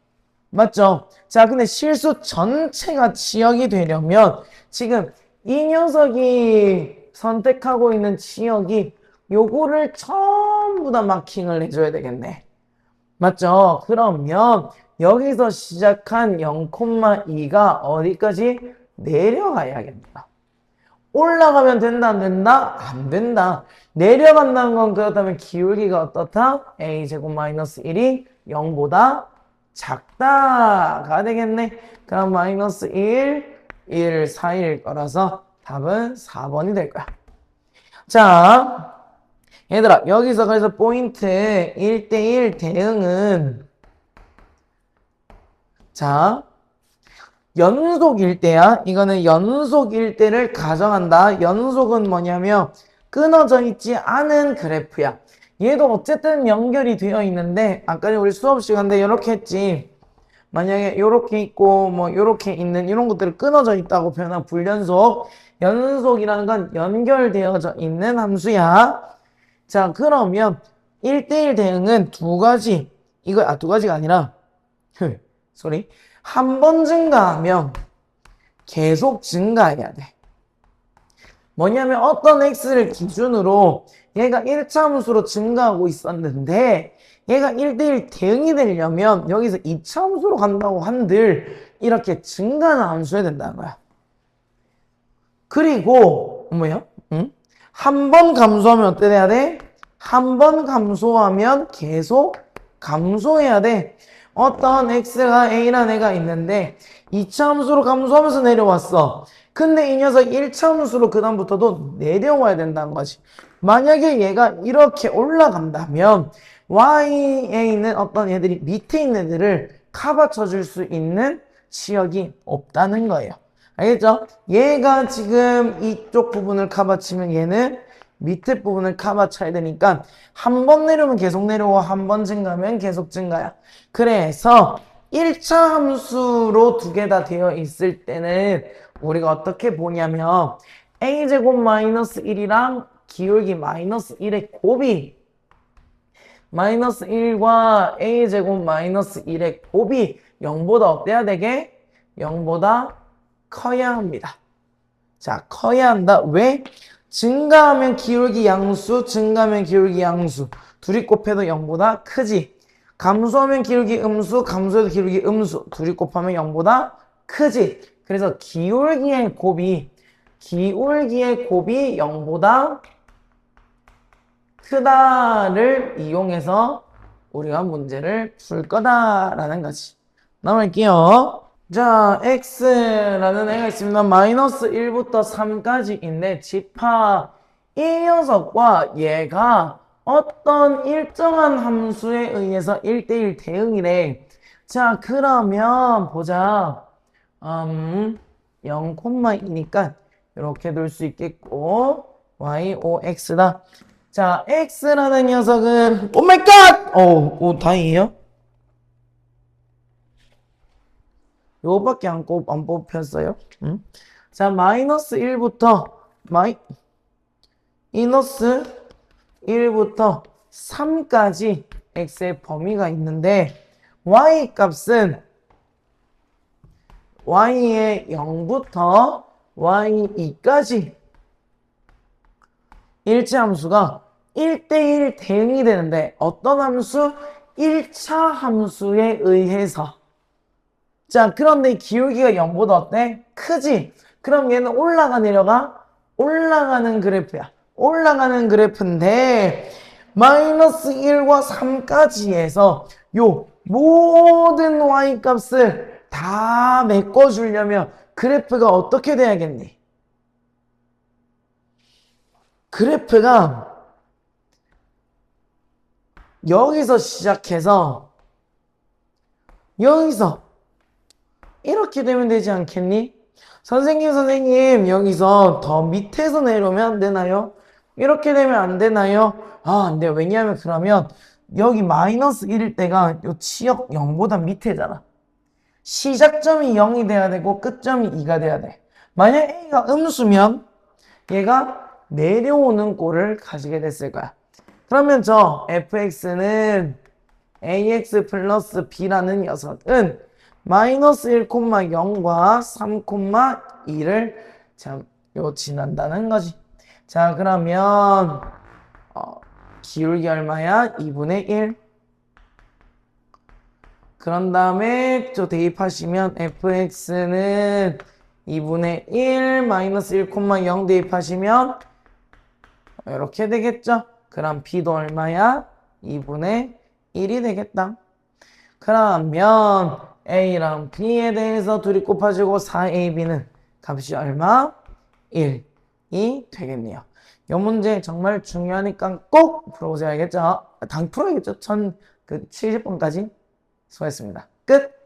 맞죠? 자, 근데 실수 전체가 지역이 되려면 지금 이 녀석이 선택하고 있는 지역이 요거를 전부 다 마킹을 해줘야 되겠네. 맞죠? 그러면 여기서 시작한 0,2가 어디까지 내려가야겠다. 올라가면 된다, 안 된다? 안 된다. 내려간다는 건 그렇다면 기울기가 어떻다? a제곱 마이너스 1이 0보다 작다가 되겠네. 그럼 마이너스 1, 1, 4일 거라서 답은 4번이 될 거야. 자, 얘들아, 여기서 그래서 포인트 1대1 대응은 자, 연속 일대야. 이거는 연속 일대를 가정한다. 연속은 뭐냐면 끊어져 있지 않은 그래프야. 얘도 어쨌든 연결이 되어 있는데 아까 우리 수업 시간에 이렇게 했지. 만약에 이렇게 있고 뭐 이렇게 있는 이런 것들을 끊어져 있다고 표현한 불연속. 연속이라는 건 연결되어져 있는 함수야. 자, 그러면 1대1 대응은 두 가지. 두 가지가 아니라 쏘리. 한 번 증가하면 계속 증가해야 돼. 뭐냐면 어떤 x를 기준으로 얘가 1차 함수로 증가하고 있었는데 얘가 1대1 대응이 되려면 여기서 2차 함수로 간다고 한들 이렇게 증가하는 함수여야 된다는 거야. 그리고 뭐야? 한 번 감소하면 어떻게 해야 돼? 한 번 감소하면 계속 감소해야 돼. 어떤 x가 a라는 애가 있는데 2차 함수로 감소하면서 내려왔어. 근데 이 녀석 1차 함수로 그 다음부터도 내려와야 된다는 거지. 만약에 얘가 이렇게 올라간다면 y에 있는 어떤 애들이 밑에 있는 애들을 커버쳐 줄 수 있는 치역이 없다는 거예요. 알겠죠? 얘가 지금 이쪽 부분을 커버치면 얘는 밑에 부분을 커버쳐야 되니까 한 번 내려오면 계속 내려오고 한 번 증가하면 계속 증가야. 그래서 1차 함수로 두 개 다 되어 있을 때는 우리가 어떻게 보냐면 a제곱 마이너스 1이랑 기울기 마이너스 1의 곱이 마이너스 1과 a제곱 마이너스 1의 곱이 0보다 어때야 되게? 0보다 커야 합니다. 자, 커야 한다. 왜? 증가하면 기울기 양수, 증가하면 기울기 양수. 둘이 곱해도 0보다 크지. 감소하면 기울기 음수, 감소해도 기울기 음수. 둘이 곱하면 0보다 크지. 그래서 기울기의 곱이 0보다 크다를 이용해서 우리가 문제를 풀 거다라는 거지. 넘어갈게요. 자, x라는 애가 있습니다. 마이너스 1부터 3까지인데 집합 이 녀석과 얘가 어떤 일정한 함수에 의해서 1대1 대응이래. 자, 그러면 보자. 0,2니까 이렇게 둘 수 있겠고 y, o, x다. 자, x라는 녀석은 오 마이 갓! 오, 다행이에요. 요거밖에 안 뽑혔어요. 자, 마이너스 1부터 마이너스 1부터 3까지 x의 범위가 있는데 y 값은 y의 0부터 y2까지 일치 함수가 1대1 대응이 되는데 어떤 함수? 1차 함수에 의해서. 자, 그런데 기울기가 0보다 어때? 크지? 그럼 얘는 올라가 내려가? 올라가는 그래프야. 올라가는 그래프인데 마이너스 1과 3까지에서 요 모든 y 값을 다 메꿔주려면 그래프가 어떻게 돼야겠니? 그래프가 여기서 시작해서 여기서 이렇게 되면 되지 않겠니? 선생님, 여기서 더 밑에서 내려오면 안 되나요? 이렇게 되면 안 되나요? 아, 안 돼요. 왜냐하면 그러면 여기 마이너스 1일 때가 요 치역 0보다 밑에잖아. 시작점이 0이 돼야 되고 끝점이 2가 돼야 돼. 만약 A가 음수면 얘가 내려오는 꼴을 가지게 됐을 거야. 그러면 저 fx는 ax 플러스 b라는 녀석은 마이너스 1,0과 3,2를 지난다는 거지. 자, 그러면 기울기 얼마야? 2분의 1. 그런 다음에 저 대입하시면 fx는 2분의 1 마이너스 1,0 대입하시면 이렇게 되겠죠? 그럼 b도 얼마야? 2분의 1이 되겠다. 그러면 a랑 b에 대해서 둘이 곱해지고 4ab는 값이 얼마? 1이 되겠네요. 이 문제 정말 중요하니까 꼭 풀어보세요. 알겠죠? 당 풀어야겠죠? 70번까지. 수고했습니다. 끝!